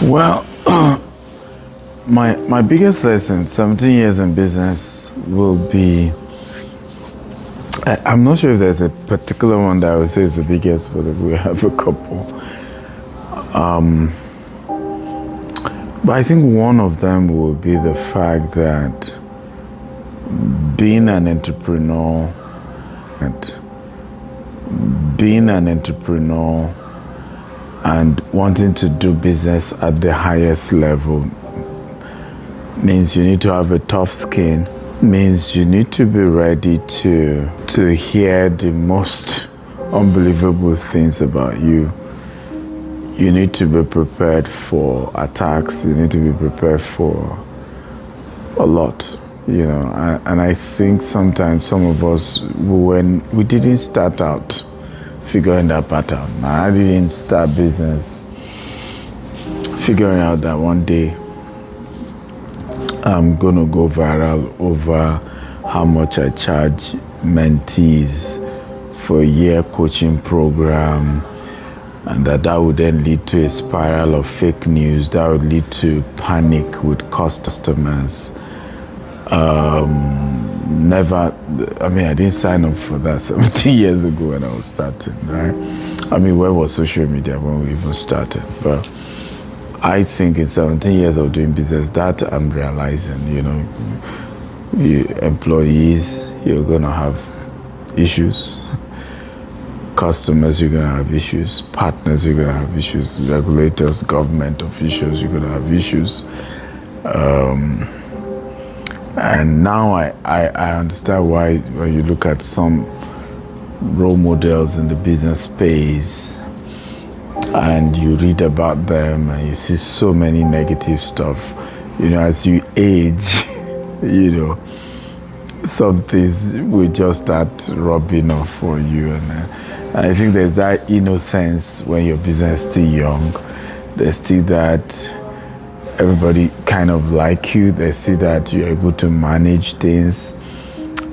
Well, my biggest lesson, 17 years in business, will be. I'm not sure if there's a particular one that I would say is the biggest, but we have a couple. But I think one of them will be the fact that being an entrepreneur, and wanting to do business at the highest level means you need to have a tough skin, means you need to be ready to hear the most unbelievable things about you. You need to be prepared for attacks. You need to be prepared for a lot, and I think sometimes some of us, when we didn't start out figuring that pattern. I didn't start business figuring out that one day I'm gonna go viral over how much I charge mentees for a year coaching program, and that would then lead to a spiral of fake news that would lead to panic with customers. I didn't sign up for that 17 years ago when I was starting, right? Where was social media when we even started? But I think in 17 years of doing business, that I'm realizing, employees, you're gonna have issues. Customers, you're gonna have issues. Partners, you're gonna have issues. Regulators, government officials, you're gonna have issues. And now I understand why when you look at some role models in the business space and you read about them and you see so many negative stuff, as you age, some things will just start rubbing off for you. And I think there's that innocence when your business is still young. There's still that everybody kind of like you. They see that you're able to manage things.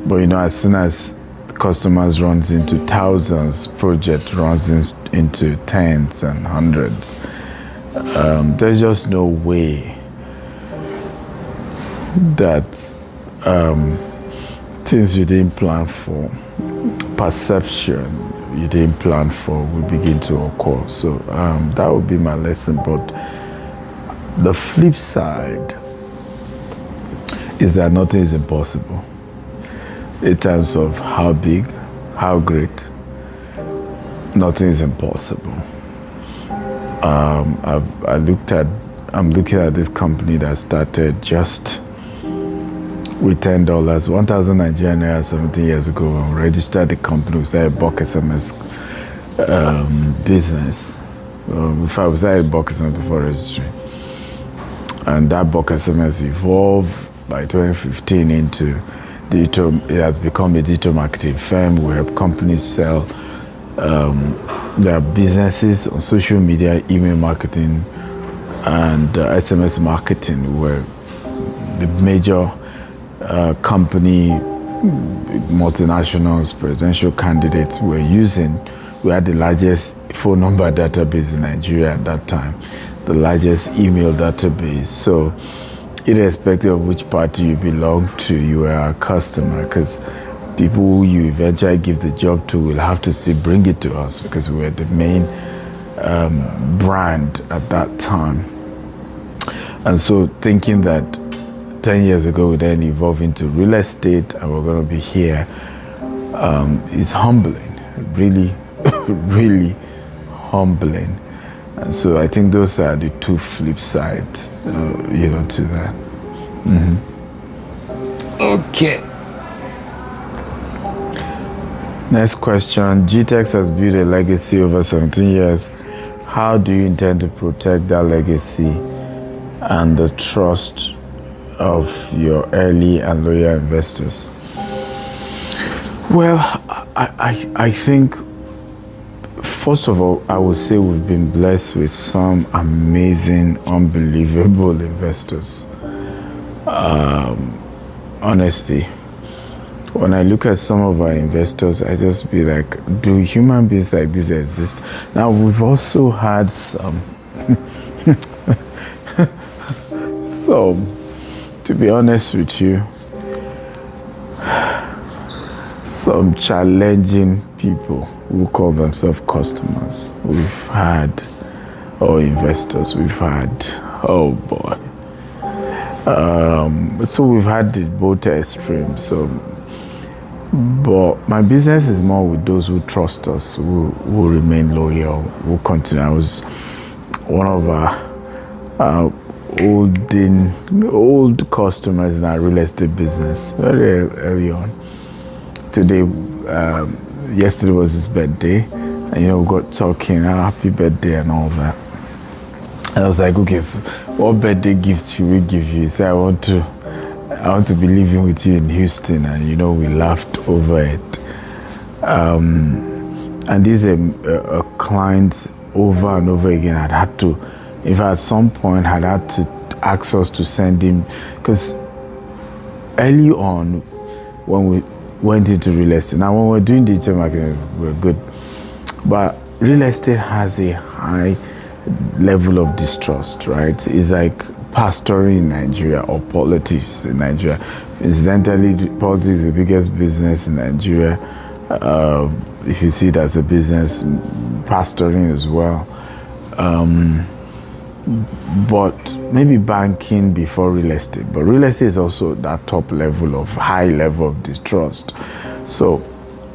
But as soon as customers runs into thousands, project runs into tens and hundreds, there's just no way that things you didn't plan for, perception you didn't plan for, will begin to occur. So that would be my lesson. But the flip side is that nothing is impossible in terms of how big, how great. Nothing is impossible. I'm looking at this company that started just with $10, 1,000 Nigerian naira 17 years ago. I registered the company. We started bulk SMS business. Before I was started bulk SMS before registering. And that bulk SMS evolved by 2015 into digital. It has become a digital marketing firm. We help companies sell their businesses on social media, email marketing, and SMS marketing. Where the major company, multinationals, presidential candidates were using. We had the largest phone number database in Nigeria at that time, the largest email database. So irrespective of which party you belong to, you are our customer, because people who you eventually give the job to will have to still bring it to us because we're the main brand at that time. And so thinking that 10 years ago we then evolved into real estate and we're going to be here is humbling, really, really humbling. And so I think those are the two flip sides, to that. Okay. Next question. Gtext has built a legacy over 17 years. How do you intend to protect that legacy and the trust of your early and loyal investors? Well, I think, first of all, I would say we've been blessed with some amazing, unbelievable investors. Honestly, when I look at some of our investors, I just be like, do human beings like this exist? Now, we've also had some So, to be honest with you, some challenging people who call themselves customers we've had, or investors we've had, oh boy. So we've had both extremes. So, but my business is more with those who trust us, who remain loyal, who continue. I was one of our old customers in our real estate business very early on. Today, yesterday was his birthday, and we got talking, happy birthday and all that. And I was like, okay, so what birthday gift should we give you? He said, I want to be living with you in Houston, and we laughed over it. And this is a client over and over again. I'd had to, if at some point I'd had to ask us to send him, because early on when we went into real estate, now when we're doing digital marketing, we're good, but real estate has a high level of distrust, right? It's like pastoring in Nigeria or politics in Nigeria. Incidentally, politics is the biggest business in Nigeria. If you see it as a business, pastoring as well. But maybe banking before real estate. But real estate is also that top level of high level of distrust. So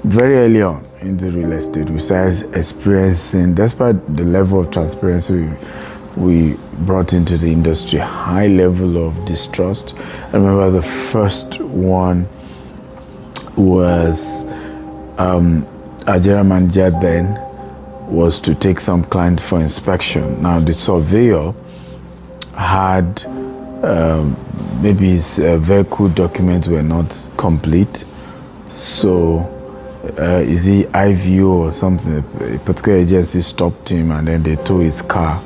very early on in the real estate, we started experiencing, despite the level of transparency we brought into the industry, high level of distrust. I remember the first one was our general manager then was to take some client for inspection. Now the surveyor had maybe his vehicle documents were not complete, so is he IVO or something? A particular agency stopped him and then they towed his car.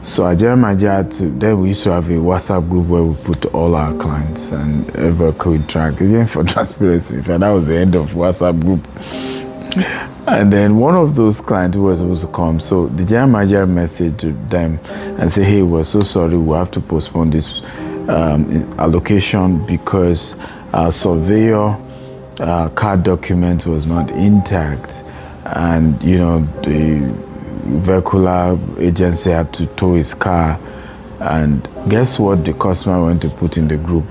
So our general manager had to, then we used to have a WhatsApp group where we put all our clients and everybody could interact, again for transparency. In fact, that was the end of WhatsApp group. And then one of those clients who was supposed to come, so the general manager messaged them and said, hey, we're so sorry, we'll have to postpone this allocation because our surveyor car document was not intact, and the vehicular agency had to tow his car. And guess what the customer went to put in the group?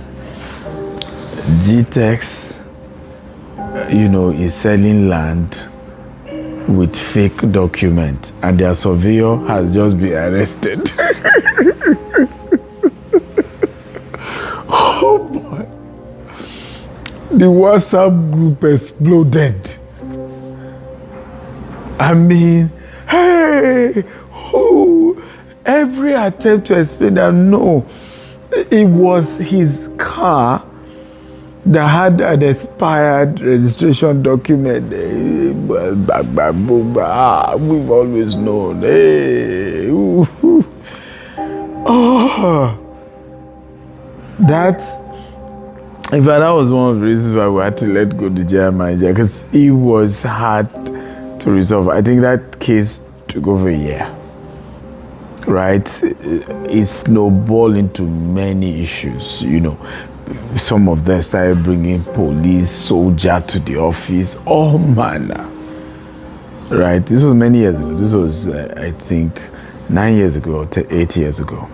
Gtext, is selling land with fake document, and their surveyor has just been arrested. Oh boy. The WhatsApp group exploded. I mean, hey, every attempt to explain that no, it was his car that had an expired registration document. We've always known. Hey, in fact, that was one of the reasons why we had to let go the general manager, because it was hard to resolve. I think that case took over a year, right? It snowballed into many issues, Some of them started bringing police, soldier to the office, all manner, right? This was many years ago. This was, I think, 9 years ago or 8 years ago.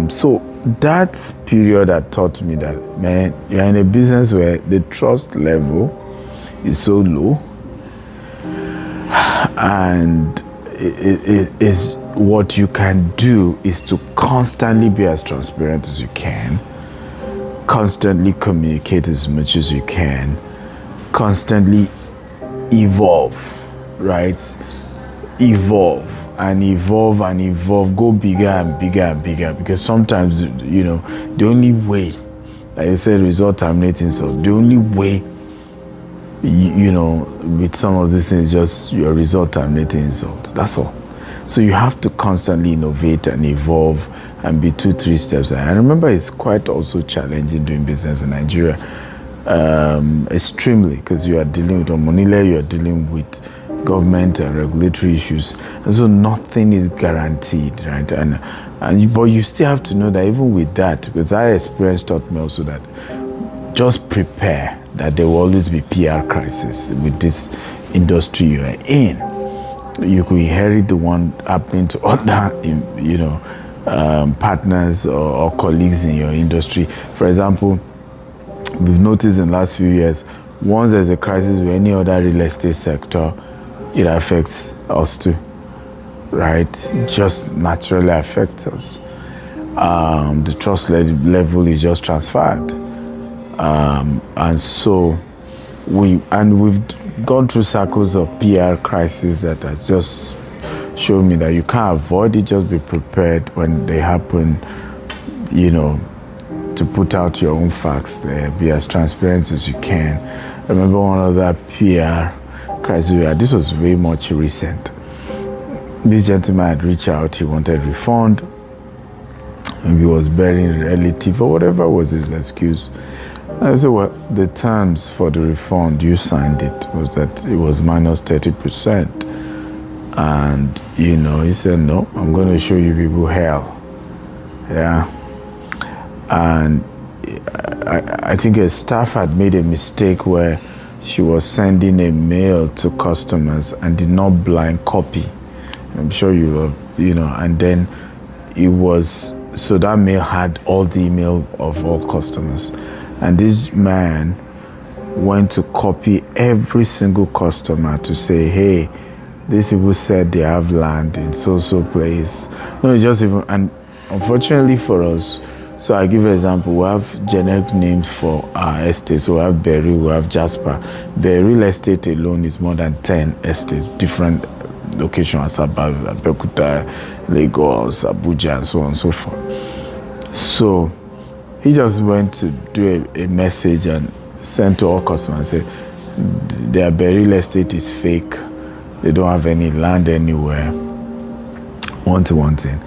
So that period had taught me that, man, you're in a business where the trust level is so low, and it is what you can do is to constantly be as transparent as you can, constantly communicate as much as you can, constantly evolve, right? Evolve and evolve and evolve, go bigger and bigger and bigger, because sometimes, the only way, like I said, result terminating, so the only way, with some of these things, just your result terminating insult. That's all. So you have to constantly innovate and evolve and be 2-3 steps ahead. I remember it's quite also challenging doing business in Nigeria, extremely, because you are dealing with Omonile, you are dealing with government and regulatory issues, and so nothing is guaranteed, right? But you still have to know that even with that, because that experience taught me also that just prepare that there will always be PR crisis with this industry you are in. You could inherit the one happening to other, partners or colleagues in your industry. For example, we've noticed in the last few years, once there's a crisis with any other real estate sector, it affects us too, right? It just naturally affects us. The trust level is just transferred. And so we've gone through cycles of PR crisis that has just shown me that you can't avoid it, just be prepared when they happen, to put out your own facts there, be as transparent as you can. I remember one of that PR crisis we had, this was very much recent. This gentleman had reached out, he wanted refund, maybe he was burying a relative or whatever was his excuse. I said, well, the terms for the refund, you signed it, was that it was minus 30%. And, he said, no, I'm going to show you people hell. Yeah. And I think a staff had made a mistake where she was sending a mail to customers and did not blind copy. I'm sure you have, and then so that mail had all the email of all customers. And this man went to copy every single customer to say, hey, these people said they have land in so place. No, it's just even, and unfortunately for us, so I give an example, we have generic names for our estates. So we have Berry, we have Jasper. The real estate alone is more than 10 estates, different locations, Asaba, Abeokuta, Lagos, Abuja, and so on and so forth. So he just went to do a message and sent to all customers and said, their real estate is fake. They don't have any land anywhere. One thing.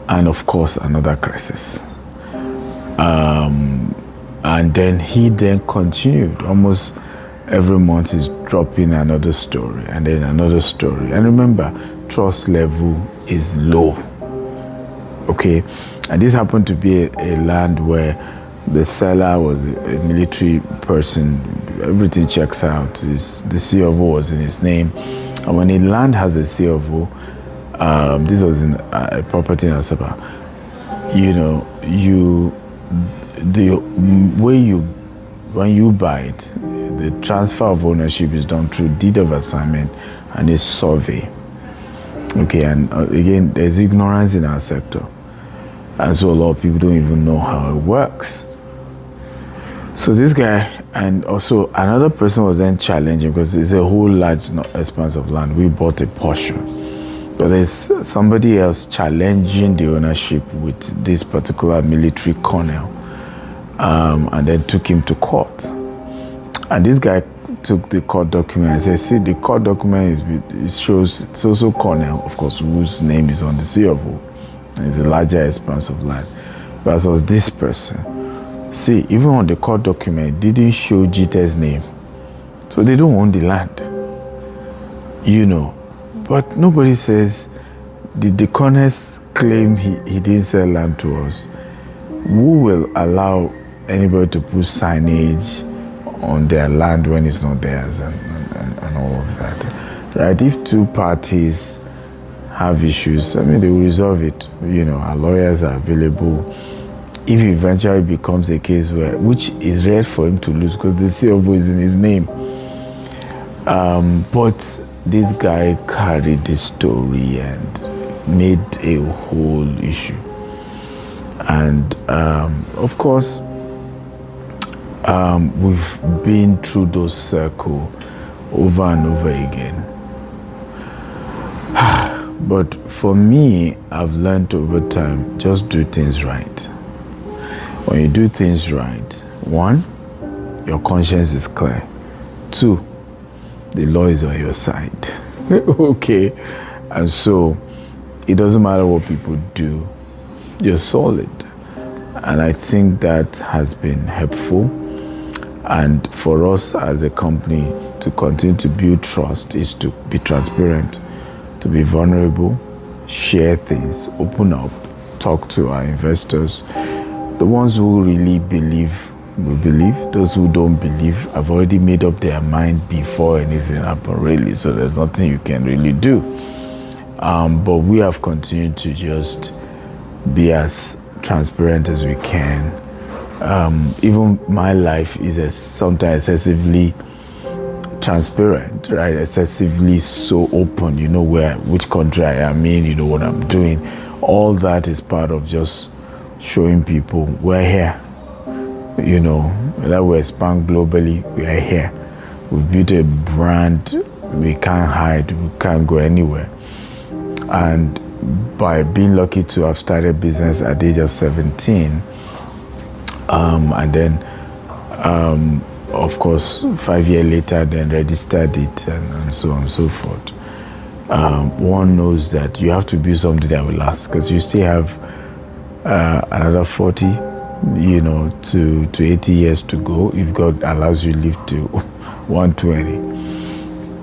And of course, another crisis. And then he continued. Almost every month he's dropping another story and then another story. And remember, trust level is low. Okay, and this happened to be a land where the seller was a military person. Everything checks out. The CFO was in his name, and when a land has a CFO, this was in a property in Asaba. When you buy it, the transfer of ownership is done through deed of assignment and a survey. Okay, and again, there's ignorance in our sector. And so a lot of people don't even know how it works. So this guy, and also another person was then challenging, because it's a whole large expanse of land. We bought a portion. But there's somebody else challenging the ownership with this particular military colonel, and then took him to court. And this guy took the court document and said, see, the court document it shows it's also colonel, of course, whose name is on the CFO. It's a larger expanse of land. But as was this person, see, even on the court document, it didn't show Gtext's name. So they don't own the land. But nobody says, did the corners claim he didn't sell land to us? Who will allow anybody to put signage on their land when it's not theirs and all of that? Right? If two parties have issues, they will resolve it. Our lawyers are available. If it eventually becomes a case which is rare for him to lose because the CFO is in his name. But this guy carried the story and made a whole issue. And of course, we've been through those circles over and over again. But for me, I've learned over time, just do things right. When you do things right, 1, your conscience is clear. 2, the law is on your side. Okay? And so, it doesn't matter what people do, you're solid. And I think that has been helpful. And for us as a company to continue to build trust is to be transparent, to be vulnerable, share things, open up, talk to our investors. The ones who really believe will believe. Those who don't believe have already made up their mind before anything happened, really. So there's nothing you can really do. But we have continued to just be as transparent as we can. Even my life is sometimes excessively transparent, right? Excessively so open. You know which country I am in. You know what I'm doing. All that is part of just showing people we're here. You know that we expand globally. We are here. We built a brand. We can't hide. We can't go anywhere. And by being lucky to have started business at the age of 17. And then, of course, 5 years later, then registered it and so on and so forth. One knows that you have to build something that will last, because you still have another 40, to 80 years to go if God allows you to live to 120.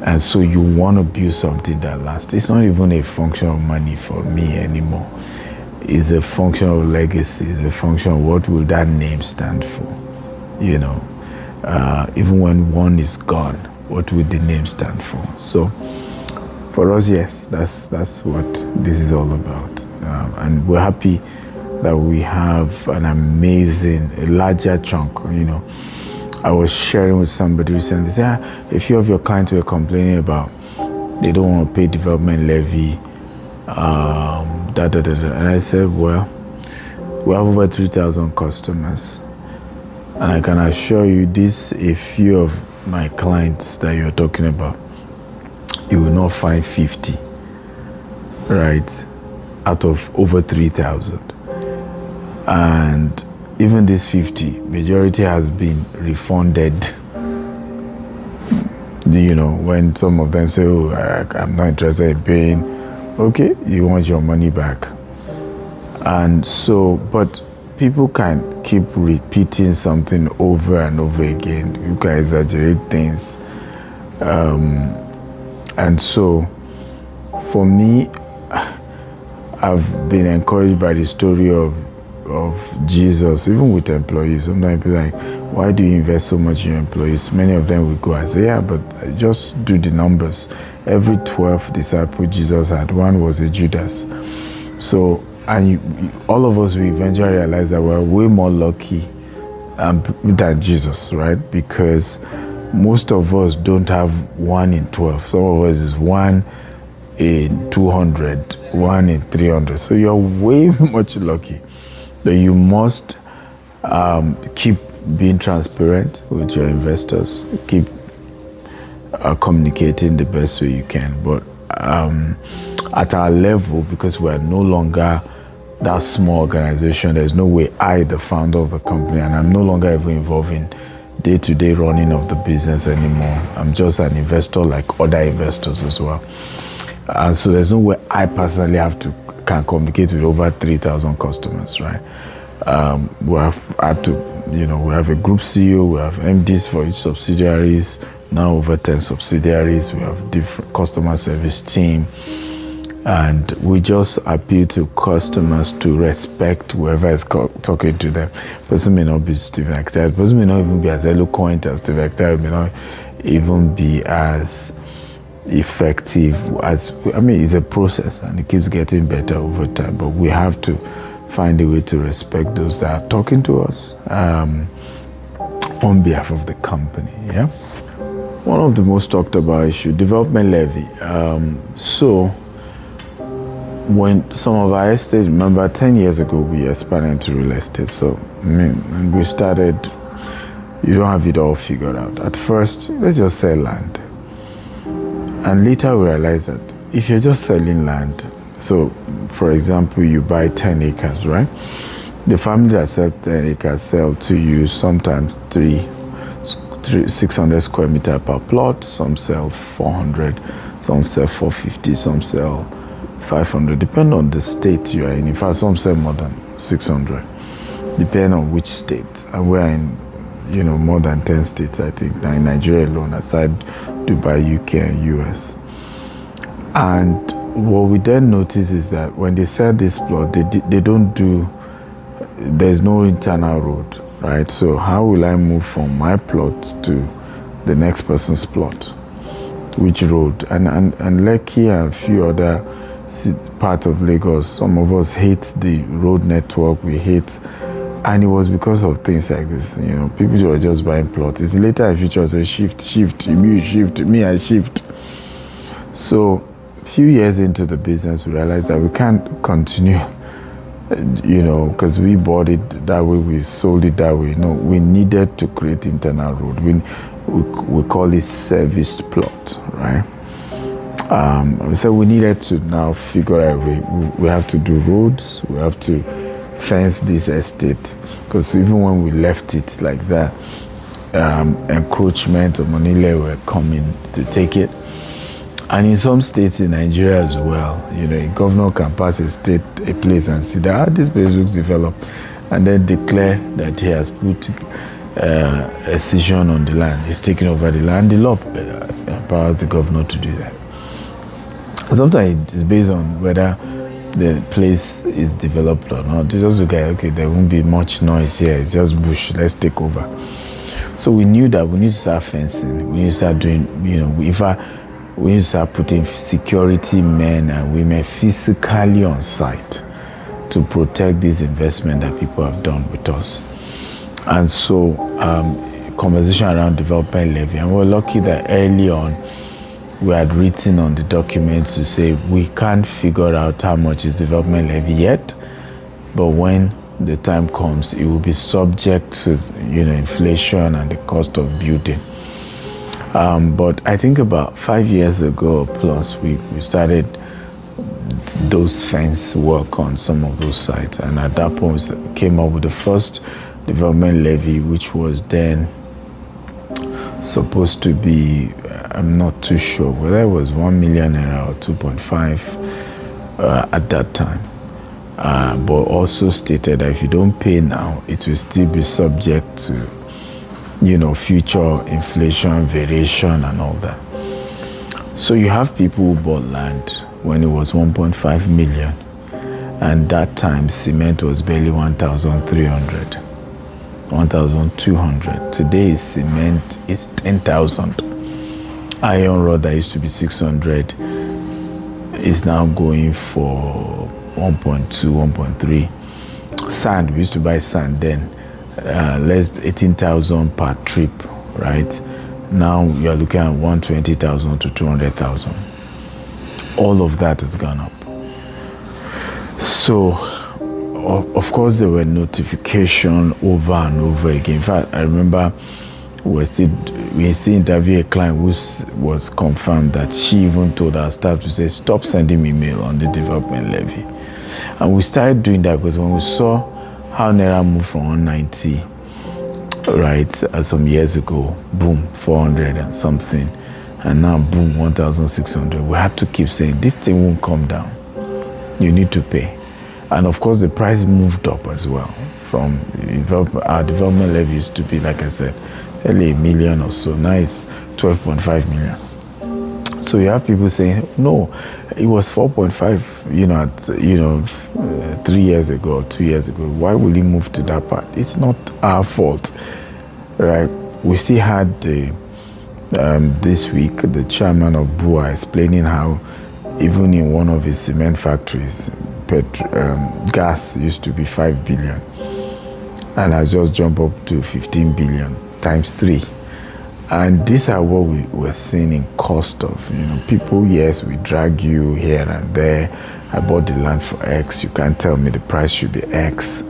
And so you want to build something that lasts. It's not even a function of money for me anymore. Is a function of legacy, is a function of what will that name stand for, even when one is gone, what will the name stand for? So for us, yes, that's what this is all about. And we're happy that we have an amazing, a larger chunk, I was sharing with somebody recently, they said, a few of your clients were complaining about they don't want to pay development levy, And I said, well, we have over 3,000 customers. And I can assure you this, a few of my clients that you're talking about, you will not find 50, right, out of over 3,000. And even this 50, majority has been refunded. When some of them say, oh, I'm not interested in paying, okay, you want your money back. And so, but people can keep repeating something over and over again. You can exaggerate things. And so, for me, I've been encouraged by the story of Jesus, even with employees. Sometimes people are like, why do you invest so much in your employees? Many of them will go and say, yeah, but just do the numbers. Every 12 disciples Jesus had, one was a Judas. So, and all of us will eventually realize that we're way more lucky than Jesus, right? Because most of us don't have 1 in 12. Some of us is 1 in 200, 1 in 300. So you're way much lucky. But you must keep being transparent with your investors. Keep communicating the best way you can. But at our level, because we are no longer that small organization, there's no way I, the founder of the company, and I'm no longer even involved in day-to-day running of the business anymore. I'm just an investor like other investors as well. And so there's no way I personally can communicate with over 3,000 customers, right? We have had to, we have a group CEO, we have MDs for each subsidiaries, now over 10 subsidiaries, we have different customer service team, and we just appeal to customers to respect whoever is talking to them. Person may not be Stephen Akintayo, person may not even be as eloquent as Stephen Akintayo, may not even be as effective as, it's a process and it keeps getting better over time, but we have to find a way to respect those that are talking to us on behalf of the company. Yeah. One of the most talked about issue, development levy. So when some of our estates, remember 10 years ago we expanded into real estate. So when we started, you don't have it all figured out. At first, let's just sell land. And later we realized that if you're just selling land, so for example, you buy 10 acres, right? The family that sells 10 acres sell to you sometimes 600 square meter per plot. Some sell 400, some sell 450, some sell 500, depending on the state you are in. In fact, some sell more than 600, depending on which state. And we're in, more than 10 states, I think, now in Nigeria alone, aside Dubai, UK, and US. And what we then notice is that when they sell this plot, they don't do, there's no internal road, right? So how will I move from my plot to the next person's plot? Which road? And Lekki and a few other parts of Lagos, some of us hate the road network, we hate, and it was because of things like this. People were just buying plots. It's later in future say shift, me I shift. So a few years into the business, we realized that we can't continue, because we bought it that way, we sold it that way. No, we needed to create internal road. We call it serviced plot, right? So we needed to now figure out a way. We have to do roads, we have to fence this estate, because even when we left it like that, encroachment of Monile were coming to take it. And in some states in Nigeria as well, a governor can pass a place and see that this place looks developed, and then declare that he has put a cession on the land. He's taking over the land. The law empowers the governor to do that. Sometimes it's based on whether the place is developed or not. They just look at, okay, there won't be much noise here. It's just bush. Let's take over. So we knew that we need to start fencing. We need to start doing, we need to start putting security men and women physically on site to protect this investment that people have done with us. And so conversation around development levy, and we're lucky that early on we had written on the documents to say we can't figure out how much is development levy yet, but when the time comes, it will be subject to inflation and the cost of building. But I think about 5 years ago plus, we started those fence work on some of those sites, and at that point we came up with the first development levy, which was then supposed to be, I'm not too sure whether it was 1 million naira or 2.5 at that time, but also stated that if you don't pay now, it will still be subject to future inflation, variation, and all that. So you have people who bought land when it was 1.5 million, and that time cement was barely 1,300, 1,200. Today cement is 10,000. Iron rod that used to be 600 is now going for 1.2, 1.3. Sand, we used to buy sand then, less 18,000 per trip, right? Now you're looking at 120,000 to 200,000. All of that has gone up. So, of course, there were notifications over and over again. In fact, I remember we still interviewed a client who was confirmed that she even told our staff to say, stop sending me mail on the development levy. And we started doing that because when we saw how Naira moved from 190, right, some years ago, boom, 400 and something, and now boom, 1,600, we had to keep saying, this thing won't come down. You need to pay. And of course, the price moved up as well. From our development levy used to be, like I said, early $1 million or so. Now it's 12.5 million. So you have people saying, no, it was 4.5, 3 years ago or 2 years ago. Why will it move to that part? It's not our fault, right? We still had this week the chairman of BUA explaining how even in one of his cement factories, gas used to be 5 billion and has just jumped up to 15 billion times 3. And these are what we were seeing in cost of, people, yes, we drag you here and there. I bought the land for X. You can't tell me the price should be X.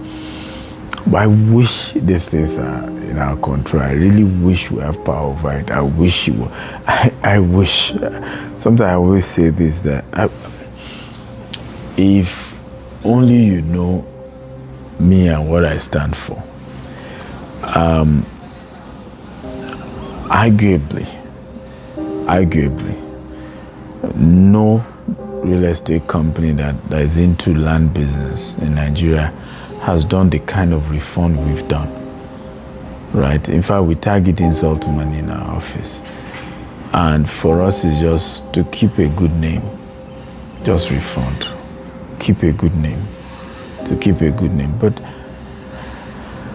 But I wish these things are in our control. I really wish we have power over it. I wish you were. I wish. Sometimes I always say this, that if only you know me and what I stand for. Arguably, no real estate company that is into land business in Nigeria has done the kind of reform we've done. right? In fact, we target insult money in our office. And for us, it's just to keep a good name. Just refund. Keep a good name. To keep a good name. But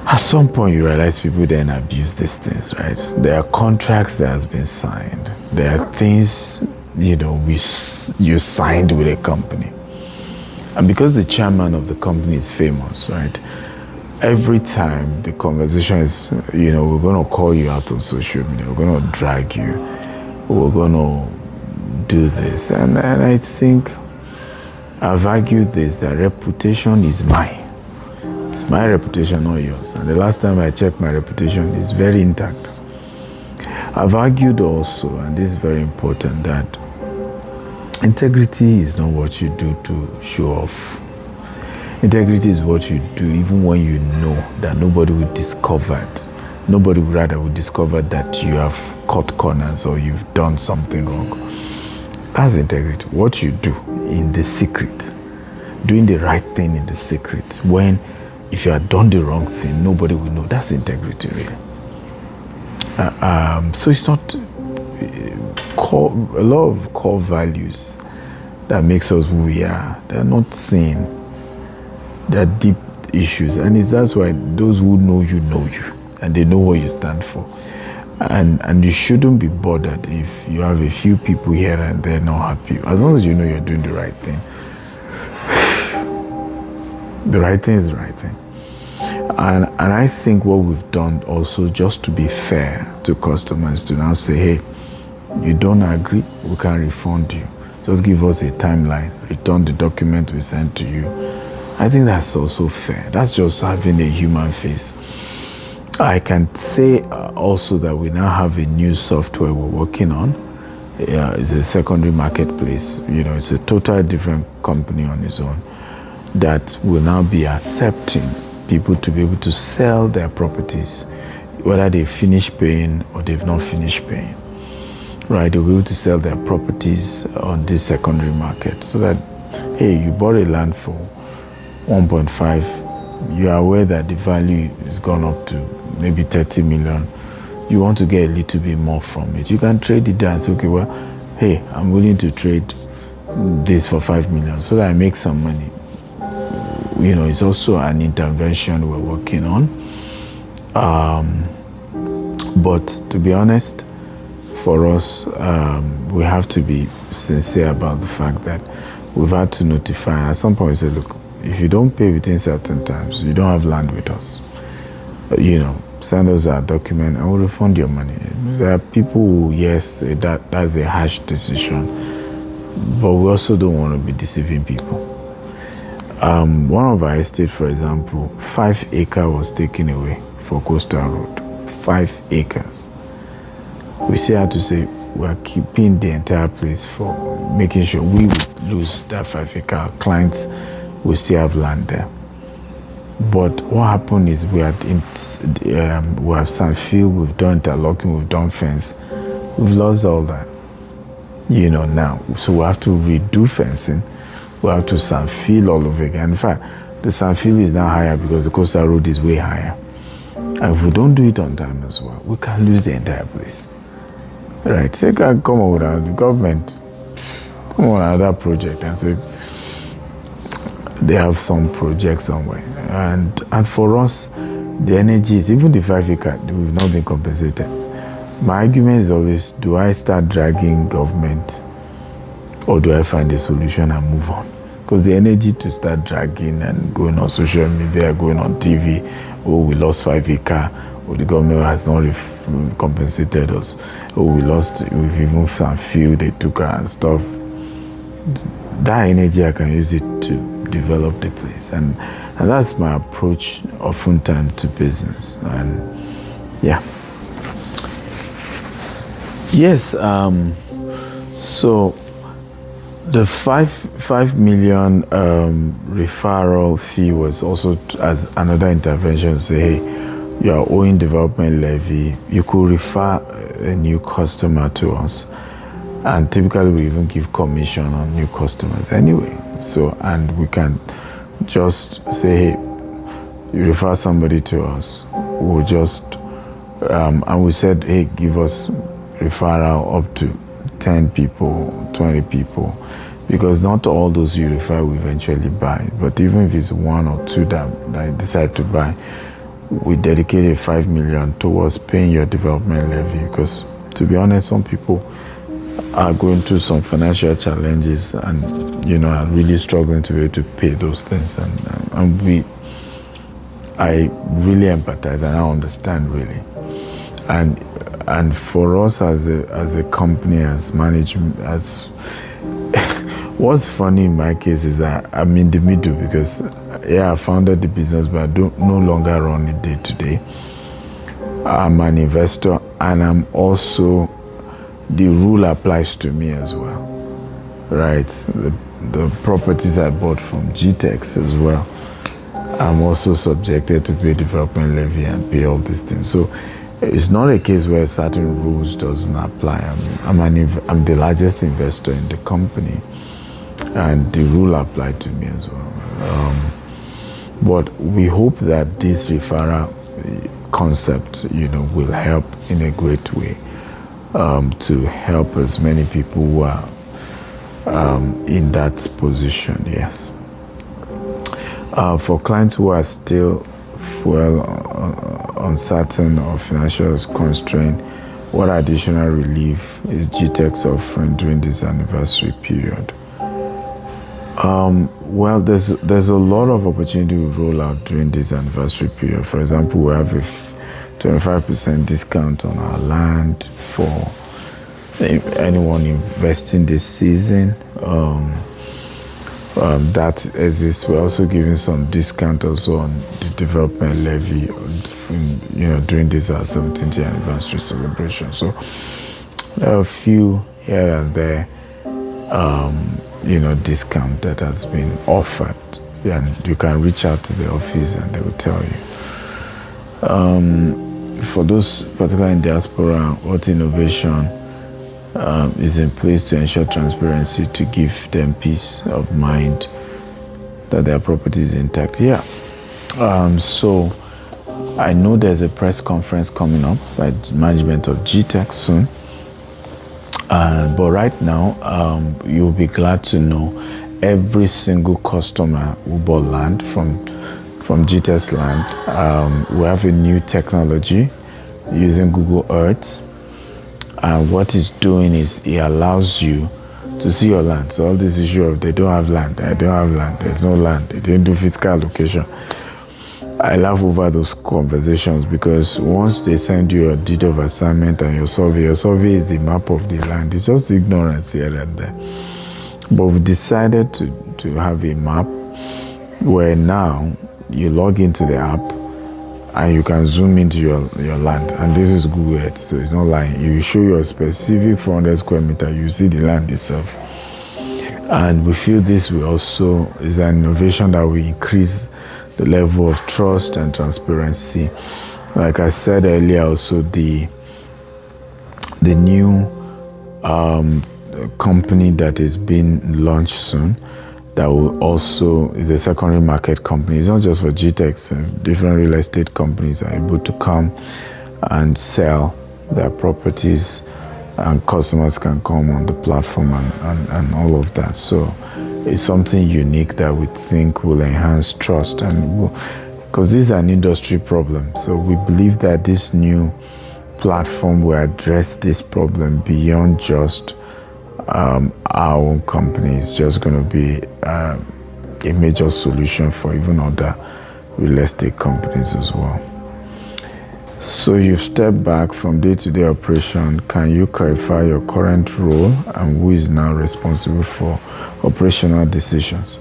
at some point, you realize people then abuse these things, right? There are contracts that has been signed. There are things, you signed with a company. And because the chairman of the company is famous, right? Every time the conversation is, we're going to call you out on social media. We're going to drag you. We're going to do this. And I think I've argued this, that reputation is mine. It's my reputation, not yours. And the last time I checked, my reputation is very intact. I've argued also, and this is very important, that integrity is not what you do to show off. Integrity is what you do even when you know that nobody will discover it. Nobody rather will discover that you have cut corners or you've done something wrong. That's integrity. What you do in the secret. Doing the right thing in the secret. When, if you have done the wrong thing, nobody will know. That's integrity, really. So it's not a lot of core values that makes us who we are. They're not seen. They're deep issues, and that's why those who know you, and they know what you stand for. And you shouldn't be bothered if you have a few people here and they're not happy. As long as you know you're doing the right thing. The right thing is the right thing. And I think what we've done also, just to be fair to customers, to now say, hey, you don't agree, we can refund you. Just give us a timeline, return the document we sent to you. I think that's also fair. That's just having a human face. I can say also that we now have a new software we're working on. It's a secondary marketplace. It's a totally different company on its own that will now be accepting people to be able to sell their properties, whether they finish paying or they've not finished paying. Right? They'll be able to sell their properties on this secondary market so that, hey, you bought a land for 1.5, you are aware that the value is gone up to maybe 30 million. You want to get a little bit more from it. You can trade it down and say, okay, well, hey, I'm willing to trade this for 5 million so that I make some money. It's also an intervention we're working on. But to be honest, for us, we have to be sincere about the fact that we've had to notify. At some point, we say, look, if you don't pay within certain times, you don't have land with us. Send us our document and we'll refund your money. There are people who, yes, that's a harsh decision, but we also don't want to be deceiving people. One of our estates, for example, 5 acres was taken away for Coastal Road. 5 acres. We still had to say we are keeping the entire place for making sure we would lose that 5 acre. Clients will still have land there. But what happened is we have sand field, we've done interlocking, we've done fence. We've lost all that, now. So we have to redo fencing. We have to sand field all over again. In fact, the sand field is now higher because the coastal road is way higher. And if we don't do it on time as well, we can lose the entire place. Right? They can come over the government, come on another project and say they have some project somewhere. And for us, the energy is, even the 5 acre, we've not been compensated. My argument is always, do I start dragging government or do I find a solution and move on? Because the energy to start dragging and going on social media, going on TV, oh, we lost 5 acre, or the government has not compensated us, oh, we've even found field they took and stuff. That energy, I can use it to develop the place. And that's my approach oftentimes to business. And yeah. Yes, so the 5 million referral fee was also as another intervention. Say, hey, you are owing development levy. You could refer a new customer to us, and typically we even give commission on new customers anyway. So, and we can just say, hey, you refer somebody to us, we'll just And we said, hey, give us referral up to 10 people, 20 people, because not all those you refer will eventually buy. But even if it's one or two that decide to buy, we dedicated 5 million towards paying your development levy, because to be honest, some people are going through some financial challenges and are really struggling to be able to pay those things, and I really empathize and I understand really, and for us as a company, as management, as what's funny in my case is that I'm in the middle, because I founded the business, but I don't no longer run it day to day. I'm an investor, and I'm also, the rule applies to me as well, right? The properties I bought from Gtext as well, I'm also subjected to pay development levy and pay all these things. So it's not a case where certain rules doesn't apply. I'm the largest investor in the company, and the rule applied to me as well. But we hope that this referral concept, will help in a great way to help as many people who are in that position. Yes. For clients who are still uncertain or financial constrained, what additional relief is Gtext offering during this anniversary period? Well, there's a lot of opportunity to roll out during this anniversary period. For example, we have a 25% discount on our land for anyone investing this season. That exists. We're also giving some discount also on the development levy, during this 17th anniversary celebration. So there are a few here and there, discount that has been offered, and you can reach out to the office and they will tell you. For those particularly in diaspora, what innovation is in place to ensure transparency, to give them peace of mind that their property is intact? So I know there's a press conference coming up by management of Gtext soon. But right now, you'll be glad to know every single customer who bought land from Gtext Land, we have a new technology using Google Earth. And what it's doing is it allows you to see your land. So all this issue of they don't have land, I don't have land, there's no land, they didn't do physical allocation. I laugh over those conversations, because once they send you a deed of assignment and your survey is the map of the land. It's just ignorance here and there. But we've decided to have a map where now you log into the app and you can zoom into your land. And this is Google Earth, so it's not lying. You show your specific 400 square meter, you see the land itself. And we feel this will also is an innovation that will increase the level of trust and transparency. Like I said earlier, also the new company that is being launched soon, that will also is a secondary market company. It's not just for Gtext. Different real estate companies are able to come and sell their properties, and customers can come on the platform and all of that. So it's something unique that we think will enhance trust, and because this is an industry problem. So we believe that this new platform will address this problem beyond just our own company. It's just going to be a major solution for even other real estate companies as well. So you've stepped back from day-to-day operation. Can you clarify your current role and who is now responsible for operational decisions?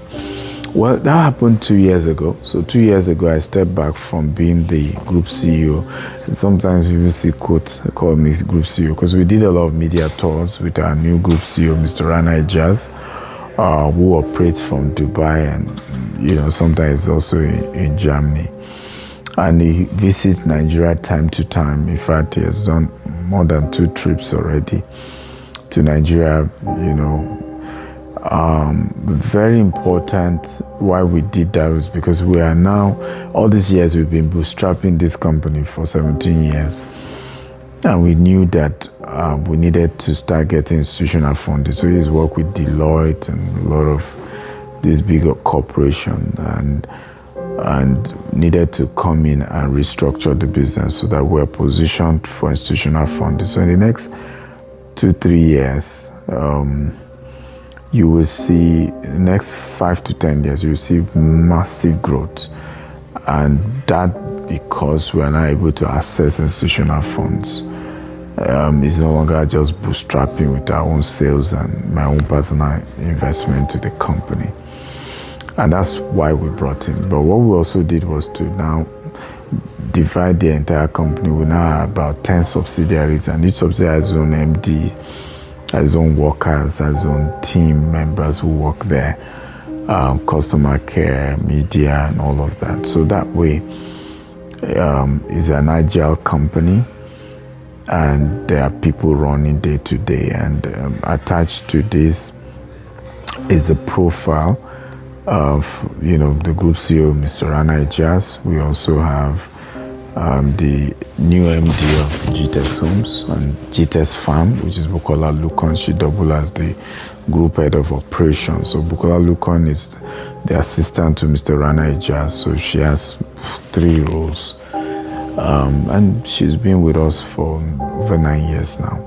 Well, that happened 2 years ago. So 2 years ago, I stepped back from being the group CEO. And sometimes people see quotes, call me group CEO, because we did a lot of media tours with our new group CEO, Mr. Rana Ijaz, who operates from Dubai and, sometimes also in Germany. And he visits Nigeria time to time. In fact, he has done more than 2 trips already to Nigeria, Very important why we did that was because we are now, all these years we've been bootstrapping this company for 17 years. And we knew that we needed to start getting institutional funding. So he's worked with Deloitte and a lot of these bigger corporations and needed to come in and restructure the business so that we're positioned for institutional funding. So in the next 2-3 years, you will see, in the next 5 to 10 years, you will see massive growth. And that because we are now able to access institutional funds. It's no longer just bootstrapping with our own sales and my own personal investment to the company. And that's why we brought him. But what we also did was to now divide the entire company. We now have about 10 subsidiaries, and each subsidiary has its own MD, has its own workers, has its own team members who work there, customer care, media, and all of that. So that way, it's an agile company, and there are people running day to day. And attached to this is the profile of the group CEO, Mr. Rana Ijaz. We also have the new MD of Gtext Homes and Gtext Farm, which is Bukola Lukon. She doubled as the group head of operations. So Bukola Lukon is the assistant to Mr. Rana Ijaz. So she has 3 roles. And she's been with us for over 9 years now.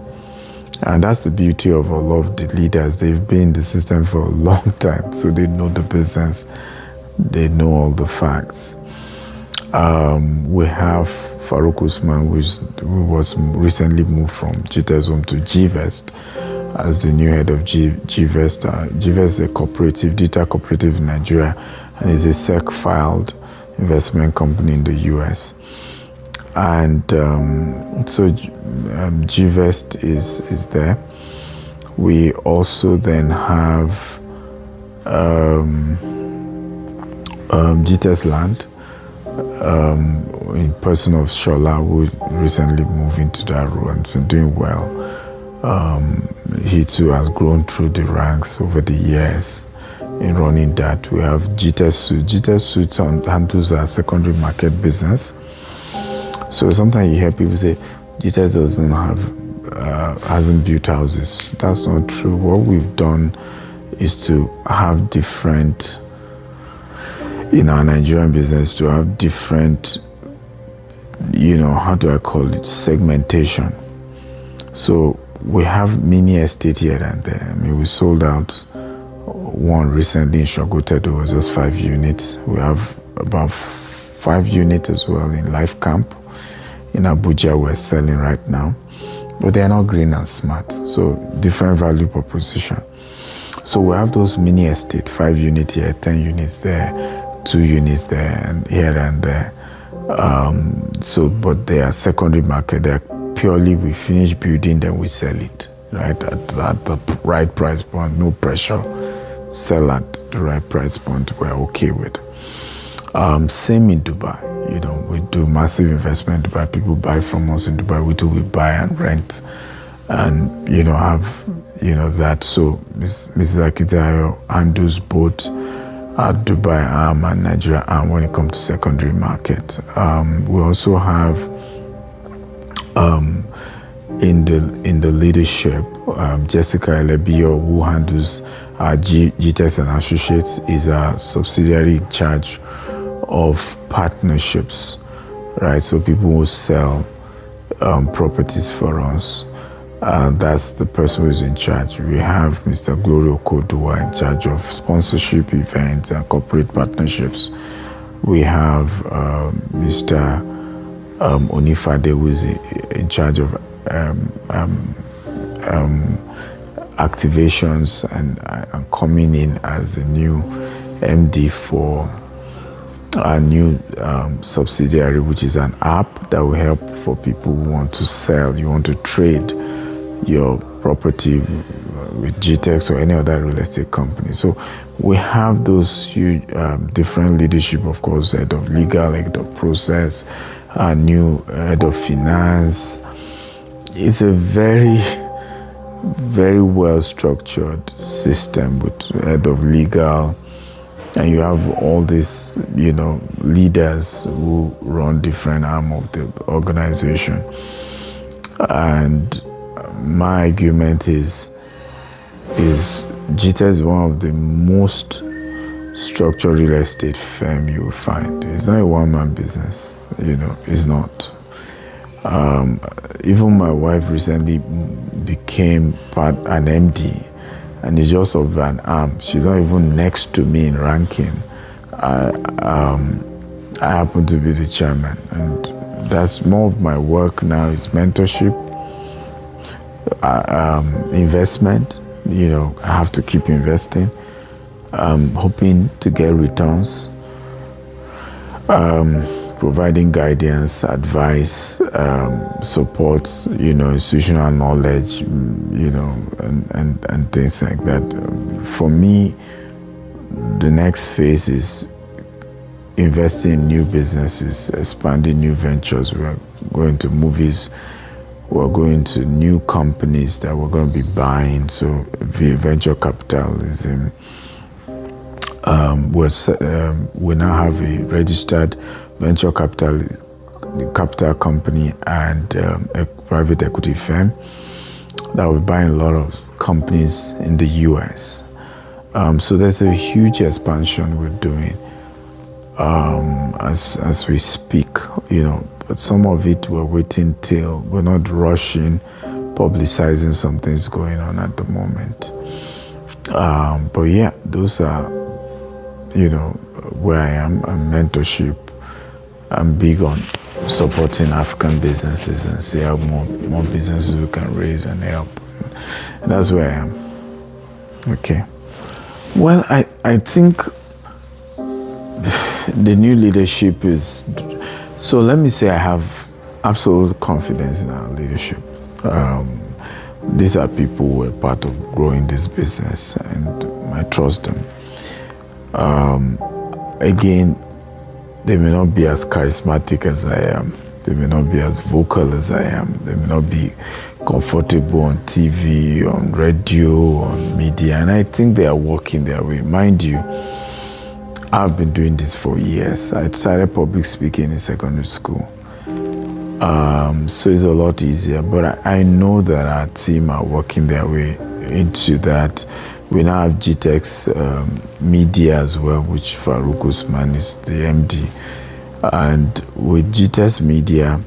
And that's the beauty of a lot of the leaders. They've been in the system for a long time, so they know the business, they know all the facts. We have Farouk Usman, who was recently moved from Gtext Home to Gvest as the new head of Gvest. Gvest is a cooperative, digital cooperative in Nigeria, and is a SEC-filed investment company in the US. And so Gvest is there. We also then have Gtext Land, in person of Shola, who recently moved into that role and been doing well. He too has grown through the ranks over the years in running that. We have Gtext Suit. Gtext Suit handles our secondary market business. So sometimes you hear people say, Gtext doesn't have, hasn't built houses. That's not true. What we've done is to have different, in our Nigerian business, to have different, how do I call it, segmentation. So we have mini estate here and there. I mean, we sold out one recently in Shogotedo. It was just 5 units. We have about 5 units as well in Life Camp. In Abuja, we're selling right now, but they're not green and smart. So different value proposition. So we have those mini estate, 5 units here, 10 units there, 2 units there, and here and there. But they are secondary market. They're purely, we finish building, then we sell it, right? At the right price point, no pressure. Sell at the right price point, we're okay with. Same in Dubai. We do massive investment in Dubai. People buy from us in Dubai. We buy and rent, and have that. So Mrs. Akintayo handles both at Dubai arm and Nigeria arm when it comes to secondary market. We also have in the leadership, Jessica Elebio, who handles our Gtext and Associates, is a subsidiary in charge of partnerships, right? So people will sell properties for us. That's the person who's in charge. We have Mr. Glory Okodua in charge of sponsorship events and corporate partnerships. We have Mr. Onifade, who's in charge of activations and coming in as the new MD for our new subsidiary, which is an app that will help for people who want to sell, you want to trade your property with Gtext or any other real estate company. So we have those huge different leadership, of course, head of legal, head of process, new head of finance. It's a very very well structured system with head of legal, and you have all these, leaders who run different arm of the organization. And my argument is Gtext is one of the most structured real estate firm you will find. It's not a one-man business, it's not. Even my wife recently became an MD, and it's just of an arm. She's not even next to me in ranking. I happen to be the chairman, and that's more of my work now is mentorship, investment. I have to keep investing, hoping to get returns, providing guidance, advice, support, institutional knowledge, and things like that. For me, the next phase is investing in new businesses, expanding new ventures. We're going to movies. We're going to new companies that we're going to be buying. So venture capitalism. We now have a registered venture capital company and a private equity firm that will be buying a lot of companies in the US. So there's a huge expansion we're doing as we speak, but some of it we're waiting till, we're not rushing, publicizing some things going on at the moment. But yeah, those are, where I am. And mentorship, I'm big on supporting African businesses and see how more businesses we can raise and help. And that's where I am. Okay. Well, I think the new leadership is, so let me say I have absolute confidence in our leadership. These are people who are part of growing this business, and I trust them. Again, they may not be as charismatic as I am. They may not be as vocal as I am. They may not be comfortable on TV, on radio, on media. And I think they are working their way. Mind you, I've been doing this for years. I started public speaking in secondary school. So it's a lot easier. But I know that our team are working their way into that. We now have Gtext Media as well, which Farouk Usman is the MD. And with Gtext Media,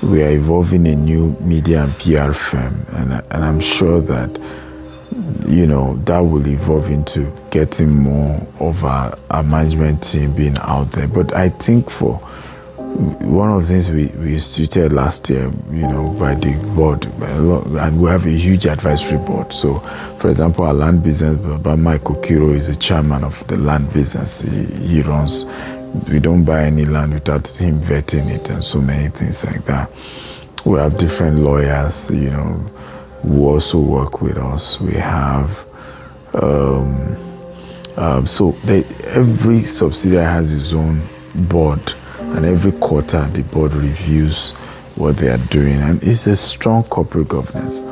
we are evolving a new media and PR firm. And I'm sure that, that will evolve into getting more of our management team being out there. But I think for one of the things we instituted last year, by the board, and we have a huge advisory board. So, for example, our land business, Baba Michael Kiro is the chairman of the land business. He runs. We don't buy any land without him vetting it, and so many things like that. We have different lawyers, who also work with us. We have, every subsidiary has its own board. And every quarter, the board reviews what they are doing. And it's a strong corporate governance.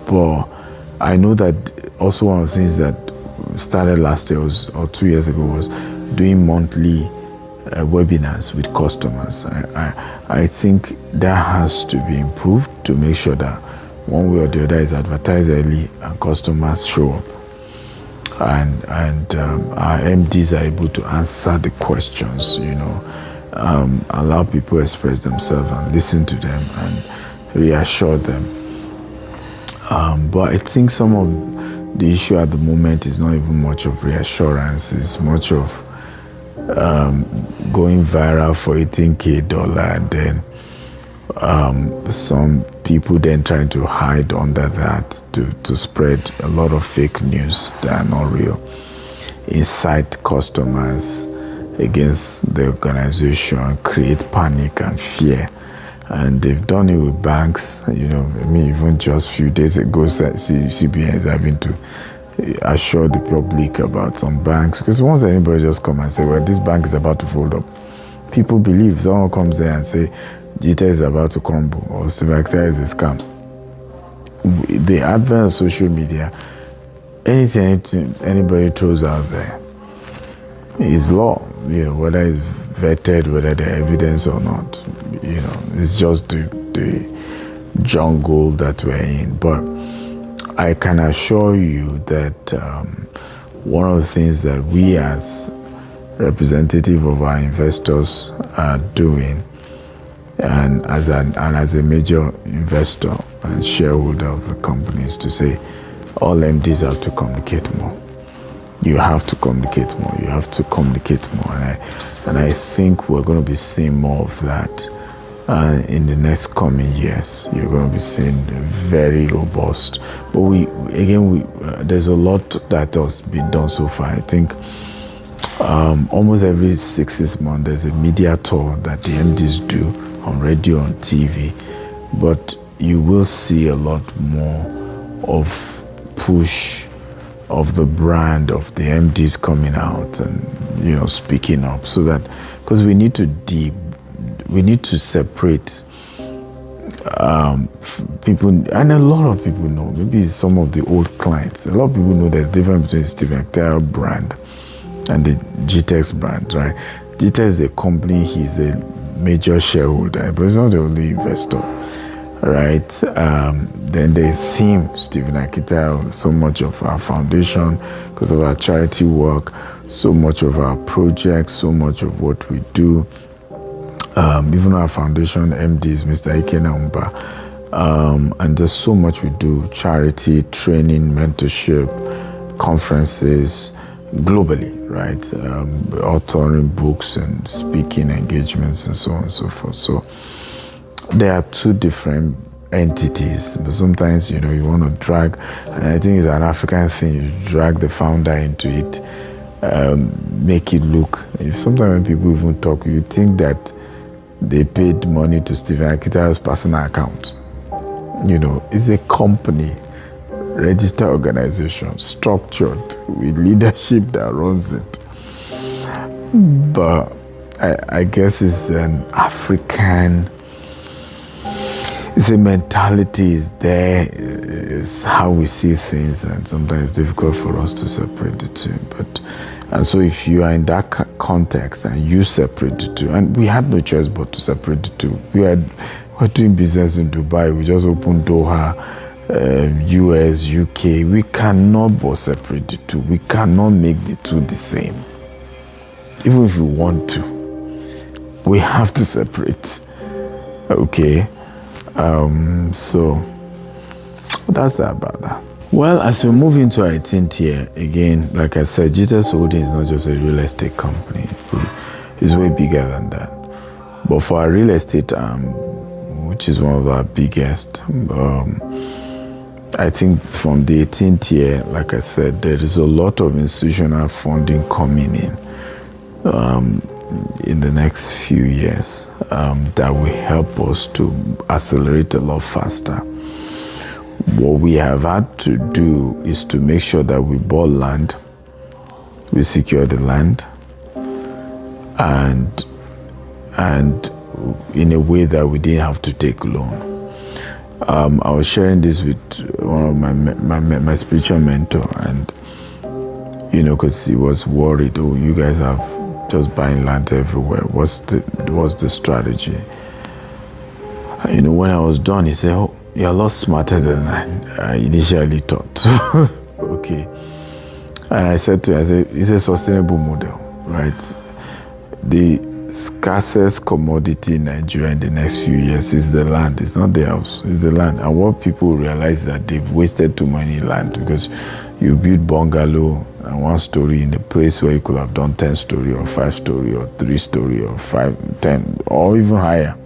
But I know that also one of the things that started last year or 2 years ago was doing monthly webinars with customers. I think that has to be improved to make sure that one way or the other is advertised early and customers show up. And our MDs are able to answer the questions, allow people to express themselves and listen to them and reassure them. But I think some of the issue at the moment is not even much of reassurance. It's much of going viral for $18,000 and then some people then trying to hide under that to spread a lot of fake news that are not real, incite customers against the organization, create panic and fear. And they've done it with banks. Even just a few days ago, CBN is having to assure the public about some banks, because once anybody just come and say, well, this bank is about to fold up, people believe. Someone comes there and say, Gtext is about to crumble or Stephen Akintayo is a scam. The advent of social media, anything anybody throws out there is law, whether it's vetted, whether there's evidence or not. It's just the jungle that we're in. But I can assure you that one of the things that we as representative of our investors are doing, and as a major investor and shareholder of the company, is to say all MDs have to communicate more. You have to communicate more. You have to communicate more. And I think we're going to be seeing more of that in the next coming years. You're going to be seeing very robust. But there's a lot that has been done so far. I think almost every 6 months there's a media tour that the MDs do on radio, on TV. But you will see a lot more of push of the brand of the MDs coming out and speaking up, so that, because we need to separate people, and a lot of people know, maybe some of the old clients, a lot of people know there's a difference between Stephen Akintayo brand and the Gtext brand, right? Gtext is a company, he's a major shareholder, but he's not the only investor, right? Then there's him, Stephen Akintayo, so much of our foundation, because of our charity work, so much of our projects, so much of what we do. Even our foundation MDs, Mr. Ike Naumba, and there's so much we do: charity, training, mentorship, conferences, globally, right? Authoring books and speaking engagements and so on and so forth. So there are two different entities, but sometimes you want to drag, and I think it's an African thing, you drag the founder into it, make it look, sometimes when people even talk, you think that they paid money to Stephen Akintayo's personal account. It's a company, registered organization, structured with leadership that runs it. But I guess it's an African, it's a mentality, is there, it's how we see things, and sometimes it's difficult for us to separate the two. And so if you are in that context and you separate the two, and we had no choice but to separate the two. We're doing business in Dubai, we just opened Doha, US, UK. We cannot but separate the two. We cannot make the two the same. Even if we want to, we have to separate. Okay? So that's that about that. Well, as we move into our 18th year, again, like I said, Gtext Holdings is not just a real estate company. It's way bigger than that. But for our real estate arm, which is one of our biggest, I think from the 18th year, like I said, there is a lot of institutional funding coming in the next few years that will help us to accelerate a lot faster. What we have had to do is to make sure that we bought land, we secure the land, and in a way that we didn't have to take loan. I was sharing this with one of my spiritual mentor, and because he was worried, oh, you guys have just buying land everywhere. What's the strategy? When I was done, he said, oh, you're a lot smarter than I initially thought. Okay. And I said to him, it's a sustainable model, right? The scarcest commodity in Nigeria in the next few years is the land. It's not the house, it's the land. And what people realize is that they've wasted too many land, because you build bungalow and 1 story in a place where you could have done 10 story or 5 story or 3 story or 5, 10 or even higher.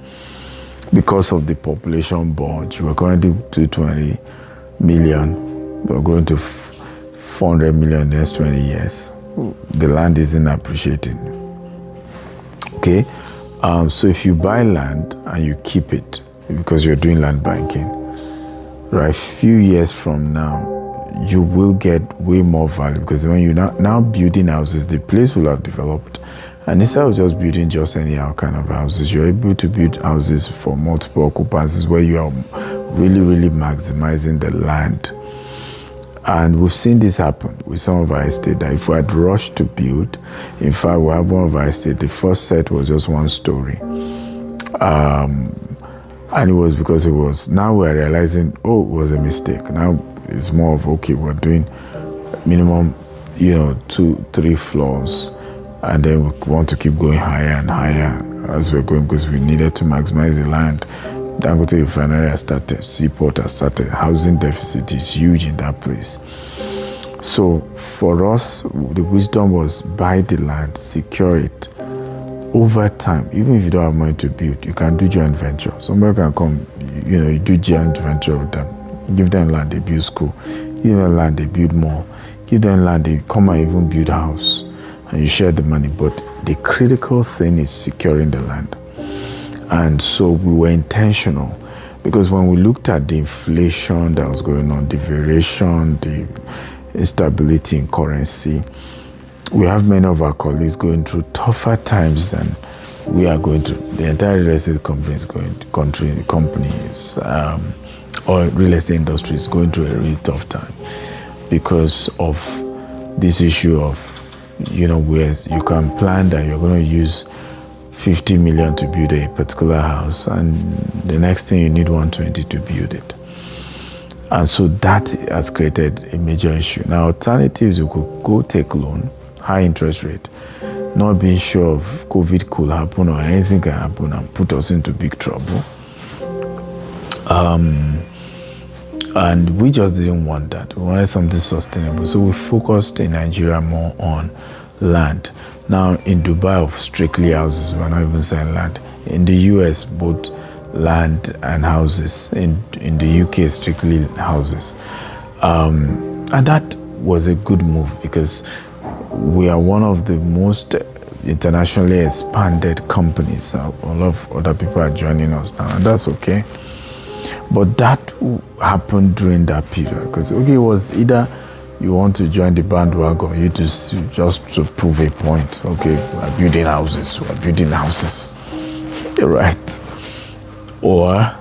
Because of the population bulge, we're currently 220 million. We're going to 400 million in the next 20 years. The land isn't appreciating. Okay? So if you buy land and you keep it, because you're doing land banking, right, few years from now, you will get way more value, because when you're now building houses, the place will have developed, And instead of just building just anyhow kind of houses, you're able to build houses for multiple occupancies where you are really, really maximizing the land. And we've seen this happen with some of our estate, that if we had rushed to build, in fact, we have one of our estate, the first set was just one story. And it was because now we're realizing, it was a mistake. Now it's more of, okay, we're doing minimum, 2-3 floors. And then we want to keep going higher and higher as we're going, because we needed to maximize the land. Dangote Refinery has started, Seaport has started, housing deficit is huge in that place. So for us, the wisdom was buy the land, secure it. Over time, even if you don't have money to build, you can do joint venture. Somebody can come, you do joint venture with them. Give them land, they build school. Give them land, they build more. Give them land, they come and even build a house. And you share the money. But the critical thing is securing the land. And so we were intentional, because when we looked at the inflation that was going on, the variation, the instability in currency, we have many of our colleagues going through tougher times than we are going through. The entire real estate companies or real estate industry is going through a really tough time because of this issue of, where you can plan that you're going to use 50 million to build a particular house, and the next thing you need 120 to build it. And so that has created a major issue. Now, alternatives, you could go take loan, high interest rate, not being sure if COVID could happen or anything can happen and put us into big trouble. And we just didn't want that. We wanted something sustainable. So we focused in Nigeria more on land. Now in Dubai, strictly houses, we're not even saying land. In the US, both land and houses. In the UK, strictly houses. And that was a good move, because we are one of the most internationally expanded companies. A lot of other people are joining us now, and that's okay. But that happened during that period, because it was either you want to join the bandwagon, you just to prove a point. We're building houses, right? Or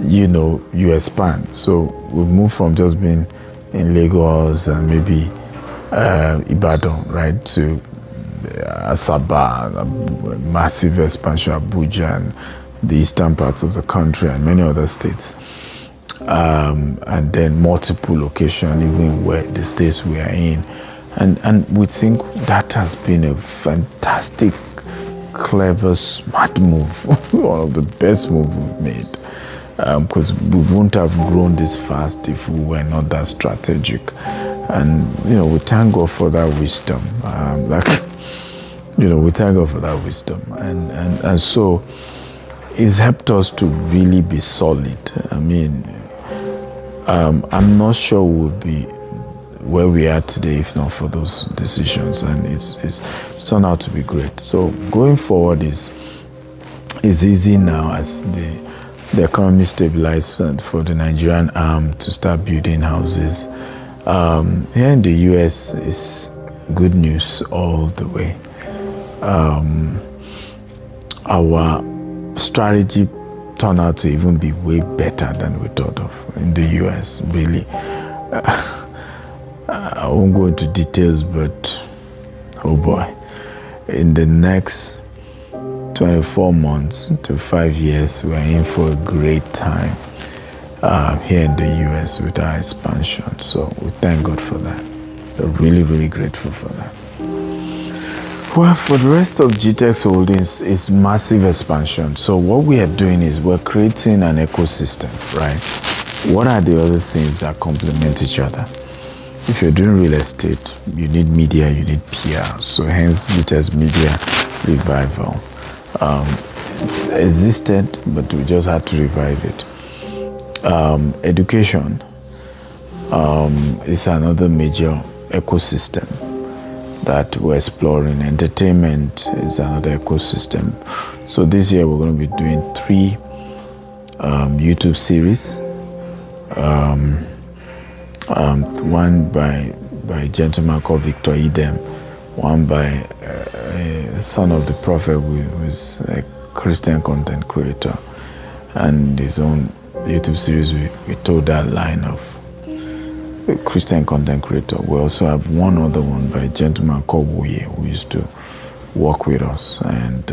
you expand. So we move from just being in Lagos and maybe Ibadan, right, to Asaba, massive expansion, Abuja, and the eastern parts of the country and many other states, and then multiple locations, even where the states we are in, and we think that has been a fantastic, clever, smart move, one of the best moves we've made, because we wouldn't have grown this fast if we were not that strategic. And we thank God for that wisdom. We thank God for that wisdom, and so it's helped us to really be solid. I'm not sure we'll be where we are today if not for those decisions, and it's turned out to be great. So going forward is easy now as the economy stabilizes for the Nigerian arm to start building houses. Here in the US is good news all the way. Our strategy turned out to even be way better than we thought of in the US, really. I won't go into details, but oh boy, in the next 24 months to 5 years, we're in for a great time here in the US with our expansion. So we thank God for that. We're really, really grateful for that. Well, for the rest of Gtext Holdings, it's massive expansion. So what we are doing is we're creating an ecosystem, right? What are the other things that complement each other? If you're doing real estate, you need media, you need PR. So hence Gtext Media Revival. It's existed, but we just had to revive it. Education is another major ecosystem that we're exploring. Entertainment is another ecosystem. So this year we're going to be doing 3 YouTube series. One by a gentleman called Victor Idem, one by a son of the prophet who is a Christian content creator, and his own YouTube series we told that line of a Christian content creator. We also have one other one by a gentleman called Woye, who used to work with us, and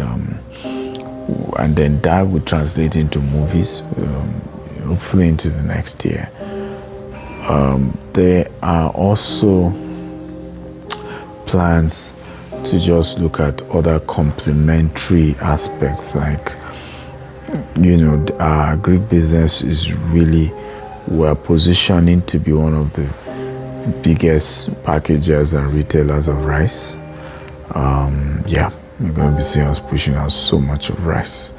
then that would translate into movies, hopefully into the next year. There are also plans to just look at other complementary aspects, like, our Greek business is really, we're positioning to be one of the biggest packagers and retailers of rice. You're going to be seeing us pushing out so much of rice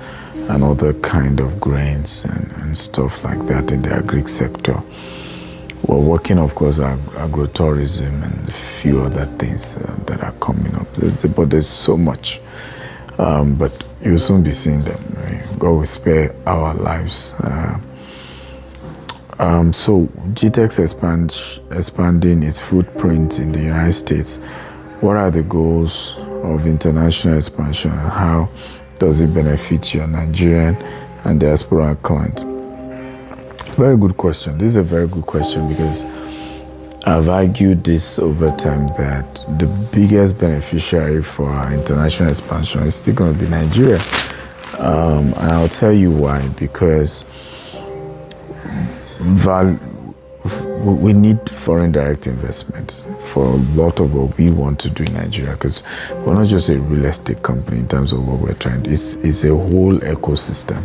and other kind of grains and stuff like that in the agri sector. We're working, of course, on agrotourism and a few other things that are coming up. But there's so much. But you'll soon be seeing them. Right? God will spare our lives. So Gtext expanding its footprint in the United States. What are the goals of international expansion, and how does it benefit your Nigerian and diaspora client? Very good question. This is a very good question, because I've argued this over time that the biggest beneficiary for our international expansion is still going to be Nigeria. And I'll tell you why. Because we need foreign direct investment for a lot of what we want to do in Nigeria, because we're not just a real estate company in terms of what we're trying. It's a whole ecosystem,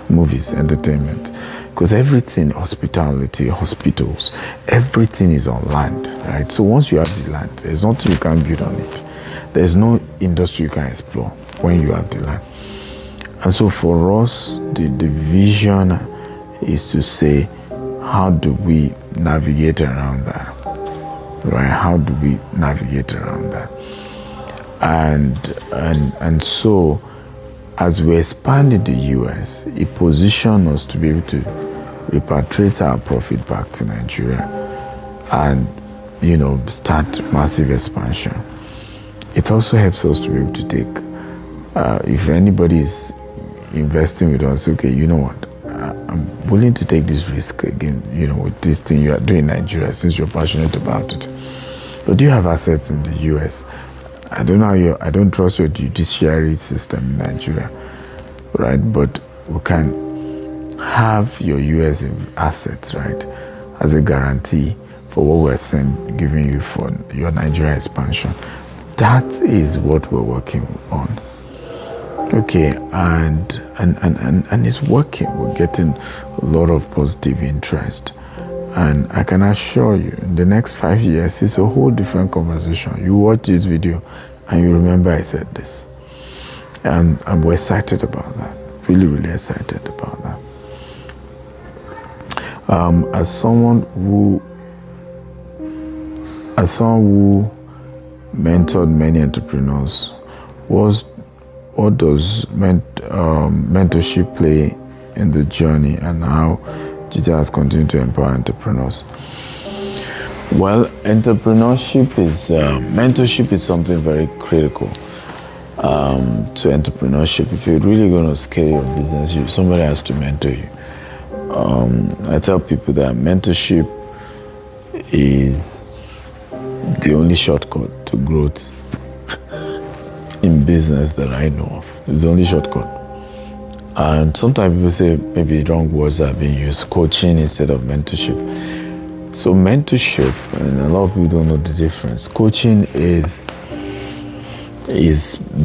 movies, entertainment, because everything, hospitality, hospitals, everything is on land, right? So once you have the land, there's nothing you can build on it. There's no industry you can explore when you have the land. And so for us, the vision is to say, how do we navigate around that, right? How do we navigate around that? And so as we expand in the US, it positions us to be able to repatriate our profit back to Nigeria and, start massive expansion. It also helps us to be able to take, if anybody is investing with us, okay, you know what? I'm willing to take this risk again, with this thing you are doing in Nigeria, since you're passionate about it. But do you have assets in the US? I don't trust your judiciary system in Nigeria, right? But we can have your US assets, right, as a guarantee for what we're giving you for your Nigeria expansion. That is what we're working on. Okay, and it's working. We're getting a lot of positive interest. And I can assure you, in the next 5 years, it's a whole different conversation. You watch this video and you remember I said this. And we're excited about that. Really, really excited about that. As someone who mentored many entrepreneurs, what does mentorship play in the journey, and how GT has continued to empower entrepreneurs? Well, mentorship is something very critical to entrepreneurship. If you're really going to scale your business, somebody has to mentor you. I tell people that mentorship is the only shortcut to growth in business that I know of. It's the only shortcut. And sometimes people say maybe wrong words are being used, coaching instead of mentorship. So mentorship, and a lot of people don't know the difference. Coaching is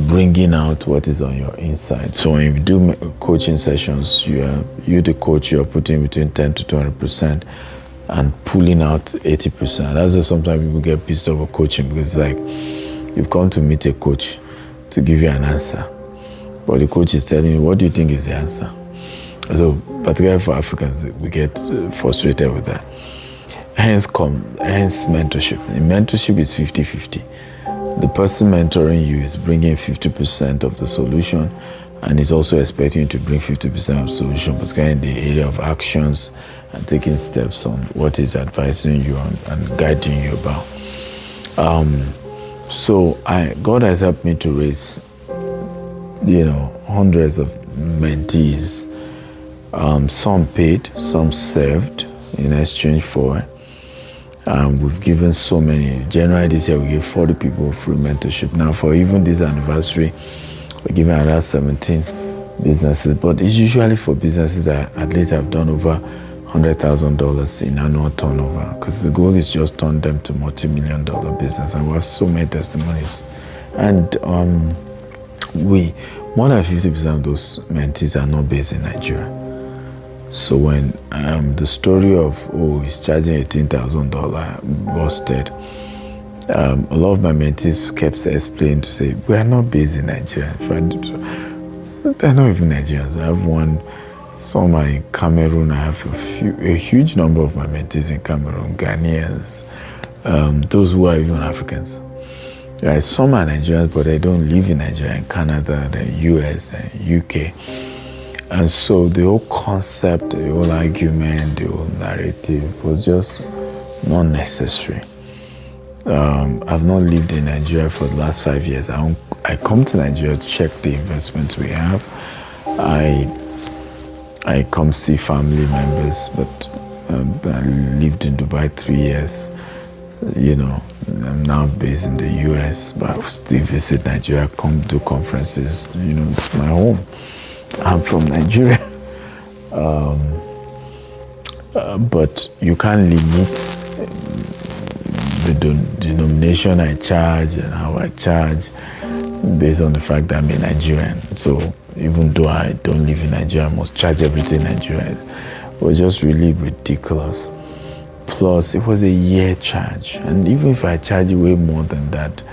bringing out what is on your inside. So when you do coaching sessions, you the coach, you're putting between 10 to 20% and pulling out 80%. That's why sometimes people get pissed off with coaching, because it's like you've come to meet a coach to give you an answer, but the coach is telling you, what do you think is the answer? So particularly for Africans, we get frustrated with that. Hence mentorship. In mentorship is 50-50. The person mentoring you is bringing 50% of the solution, and is also expecting you to bring 50% of the solution, particularly in the area of actions and taking steps on what is advising you on and guiding you about. So God has helped me to raise, hundreds of mentees. Some paid, some served in exchange for. We've given so many. January this year, we gave 40 people free mentorship. Now, for even this anniversary, we're giving another 17 businesses. But it's usually for businesses that at least have done over $100,000 in annual turnover, because the goal is just turn them to multi-million-dollar business. And we have so many testimonies. And more than 50% of those mentees are not based in Nigeria. So when the story of, he's charging $18,000 busted, a lot of my mentees kept explaining to say, we are not based in Nigeria. So they're not even Nigerians. I have some are in Cameroon. I have a huge number of my mentees in Cameroon, Ghanaians, those who are even Africans. Right? Some are Nigerians, but they don't live in Nigeria, in Canada, the US, the UK. And so the whole concept, the whole argument, the whole narrative was just not necessary. I've not lived in Nigeria for the last 5 years. I come to Nigeria to check the investments we have. I come see family members, but I lived in Dubai 3 years. I'm now based in the US, but I still visit Nigeria, come do conferences. It's my home. I'm from Nigeria. But you can't limit the denomination I charge and how I charge based on the fact that I'm a Nigerian. So even though I don't live in Nigeria, I must charge everything Nigerian. It was just really ridiculous. Plus, it was a year charge. And even if I charge way more than that,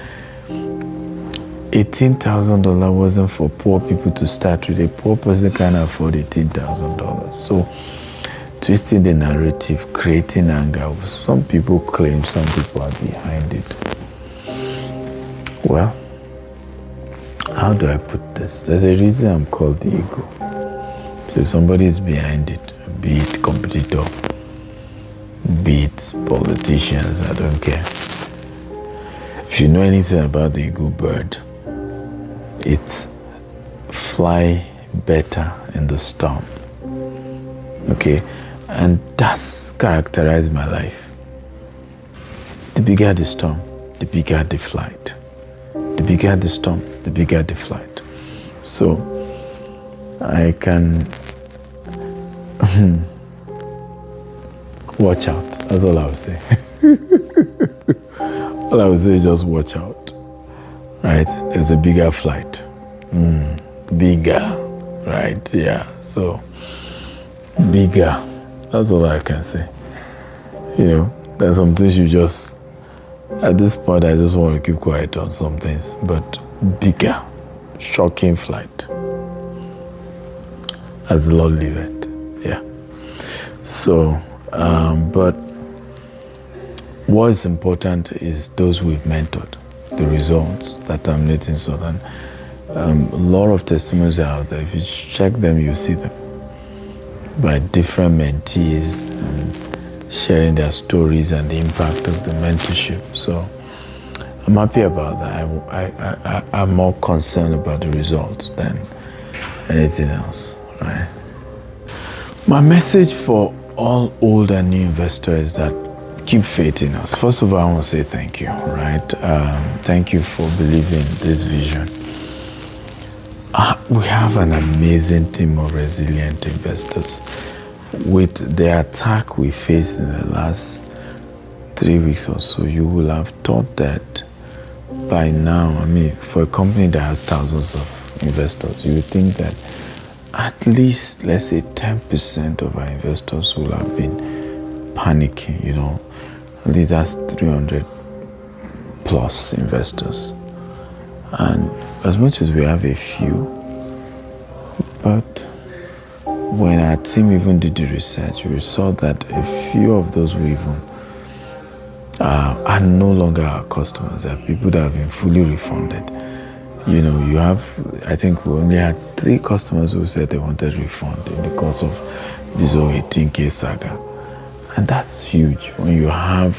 $18,000 wasn't for poor people to start with. A poor person can't afford $18,000. So, twisting the narrative, creating anger. Some people claim, some people are behind it. Well, how do I put this? There's a reason I'm called the ego. So if somebody is behind it, be it competitor, be it politicians, I don't care. If you know anything about the ego bird, it's fly better in the storm. Okay? And that's characterized my life. The bigger the storm, the bigger the flight. The bigger the storm, the bigger the flight. So I can watch out. That's all I would say. All I would say is just watch out. Right? There's a bigger flight. Bigger. Right? Yeah. So bigger. That's all I can say. There's some things you just, at this point, I just want to keep quiet on some things. But bigger, shocking flight. As the Lord liveth. Yeah. So, but what is important is those we've mentored, the results that terminating Southern. A lot of testimonies are out there. If you check them, you'll see them. By different mentees and sharing their stories and the impact of the mentorship. So I'm happy about that. I'm more concerned about the results than anything else, right? My message for all old and new investors is that keep faith in us. First of all, I want to say thank you, right? Thank you for believing this vision. We have an amazing team of resilient investors. With the attack we faced in the last 3 weeks or so, you will have thought that by now, for a company that has thousands of investors, you would think that at least, let's say 10% of our investors will have been panicking, At least that's 300 plus investors. And as much as we have a few, but when our team even did the research, we saw that a few of those we even are no longer our customers. They are people that have been fully refunded. I think we only had 3 customers who said they wanted refund in the course of this whole 18K saga. And that's huge when you have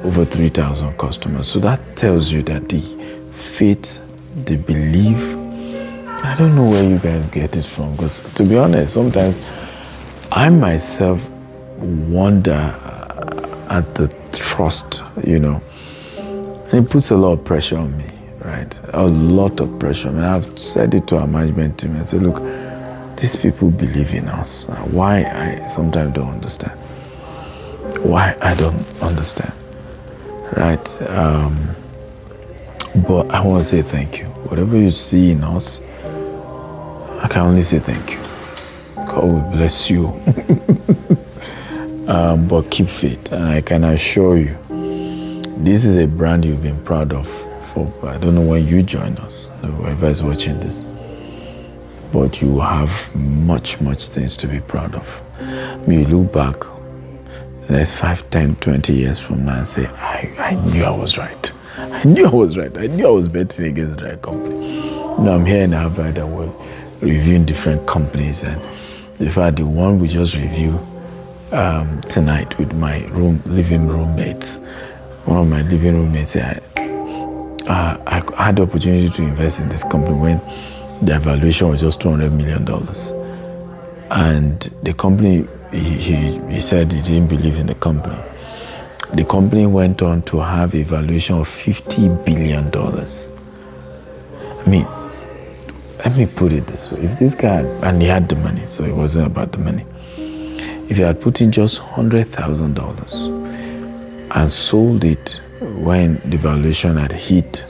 over 3,000 customers. So that tells you that the faith, the belief, I don't know where you guys get it from, because to be honest, sometimes I myself wonder at the trust, and it puts a lot of pressure on me, right? A lot of pressure. I mean, I've said it to our management team. I said, look, these people believe in us. Why? I sometimes don't understand. Why? I don't understand, right? But I want to say thank you. Whatever you see in us, I can only say thank you. God will bless you. But keep faith, and I can assure you, this is a brand you've been proud of for, I don't know when you join us, whoever is watching this, but you have much things to be proud of. When you look back, the next 5, 10, 20 years from now and say, I knew I was right. I knew I was right. I knew I was betting against the right company. Now I'm here in Harvard and we're reviewing different companies, and in fact, the one we just reviewed tonight with my living roommates. One of my living roommates said, I had the opportunity to invest in this company when the valuation was just $200 million. And the company, he said he didn't believe in the company. The company went on to have a valuation of $50 billion. I mean, let me put it this way. If this guy, and he had the money, so it wasn't about the money. If he had put in just $100,000 and sold it when the valuation had hit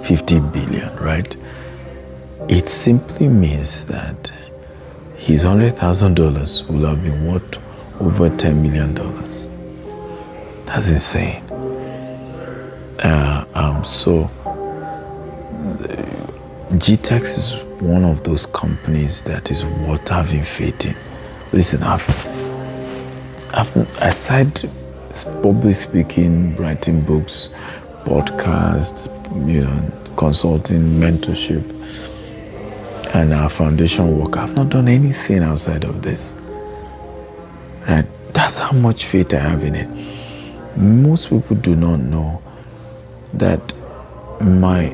50 billion, right? It simply means that his $100,000 will have been worth over $10 million. That's insane. So Gtext is one of those companies that is worth having faith in. Listen, aside public speaking, writing books, podcasts, consulting, mentorship, and our foundation work, I've not done anything outside of this. Right? That's how much faith I have in it. Most people do not know that my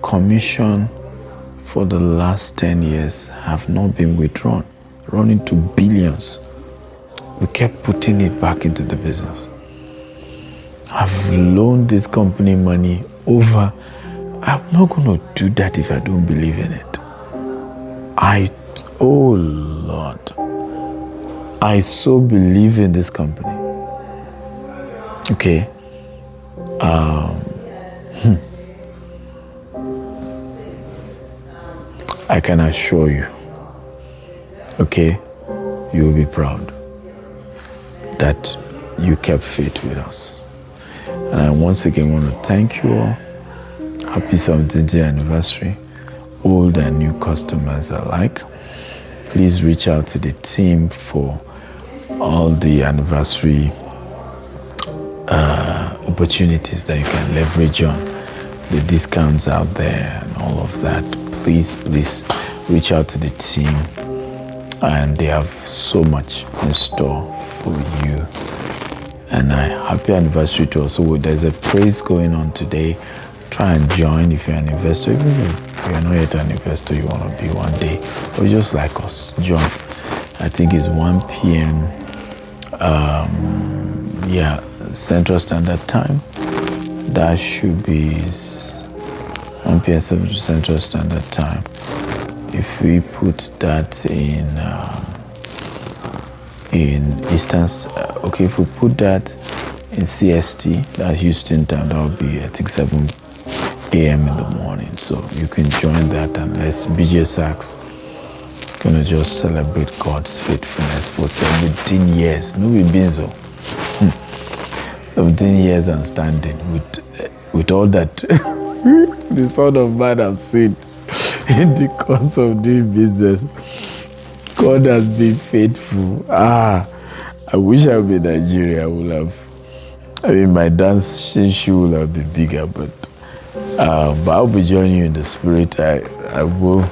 commission for the last 10 years have not been withdrawn, running to billions. We kept putting it back into the business. I've loaned this company money over. I'm not going to do that if I don't believe in it. Oh Lord, I so believe in this company. Okay. I can assure you, okay, you'll be proud that you kept faith with us. And I once again want to thank you all. Happy 17th anniversary, old and new customers alike. Please reach out to the team for all the anniversary opportunities that you can leverage on, the discounts out there and all of that. Please reach out to the team, and they have so much in store for you. And happy anniversary to us. So there's a praise going on today. Try and join if you're an investor. Even if you're not yet an investor, you want to be one day, or just like us, join. I think it's 1 p.m. Central Standard Time. That should be 1 p.m. Central Standard Time. If we put that in Eastern, if we put that in CST, that's Houston time, that would be, I think, 7 a.m. in the morning. So you can join that, and let's BJ Sachs gonna just celebrate God's faithfulness for 17 years. No, we've been so 17 years and standing with all that the Son of Man have seen in the course of doing business. God has been faithful. I wish I would be Nigeria. My dancing shoe would have been bigger, but I'll be joining you in the spirit. I will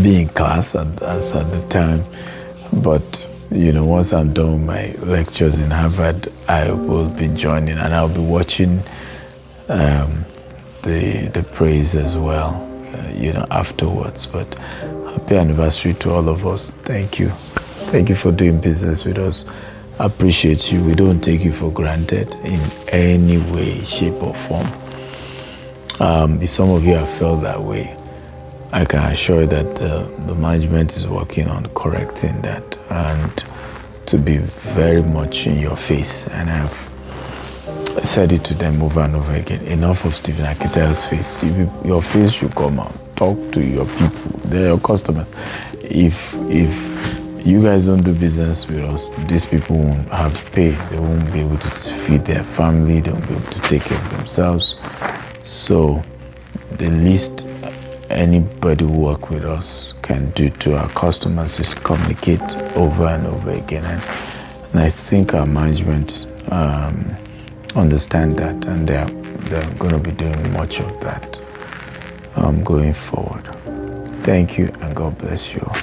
be in class at the time, but once I'm done with my lectures in Harvard, I will be joining, and I'll be watching the praise as well, afterwards. But happy anniversary to all of us. Thank you for doing business with us. I appreciate you. We don't take you for granted in any way, shape or form. If some of you have felt that way, I can assure you that the management is working on correcting that, and to be very much in your face. And I've said it to them over and over again. Enough of Stephen Akintayo's face. Your face should come out. Talk to your people. They're your customers. If you guys don't do business with us, these people won't have pay. They won't be able to feed their family. They won't be able to take care of themselves. So the least anybody who work with us can do to our customers is communicate over and over again. And I think our management understand that, and they're going to be doing much of that going forward. Thank you, and God bless you all.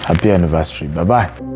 Happy anniversary. Bye-bye.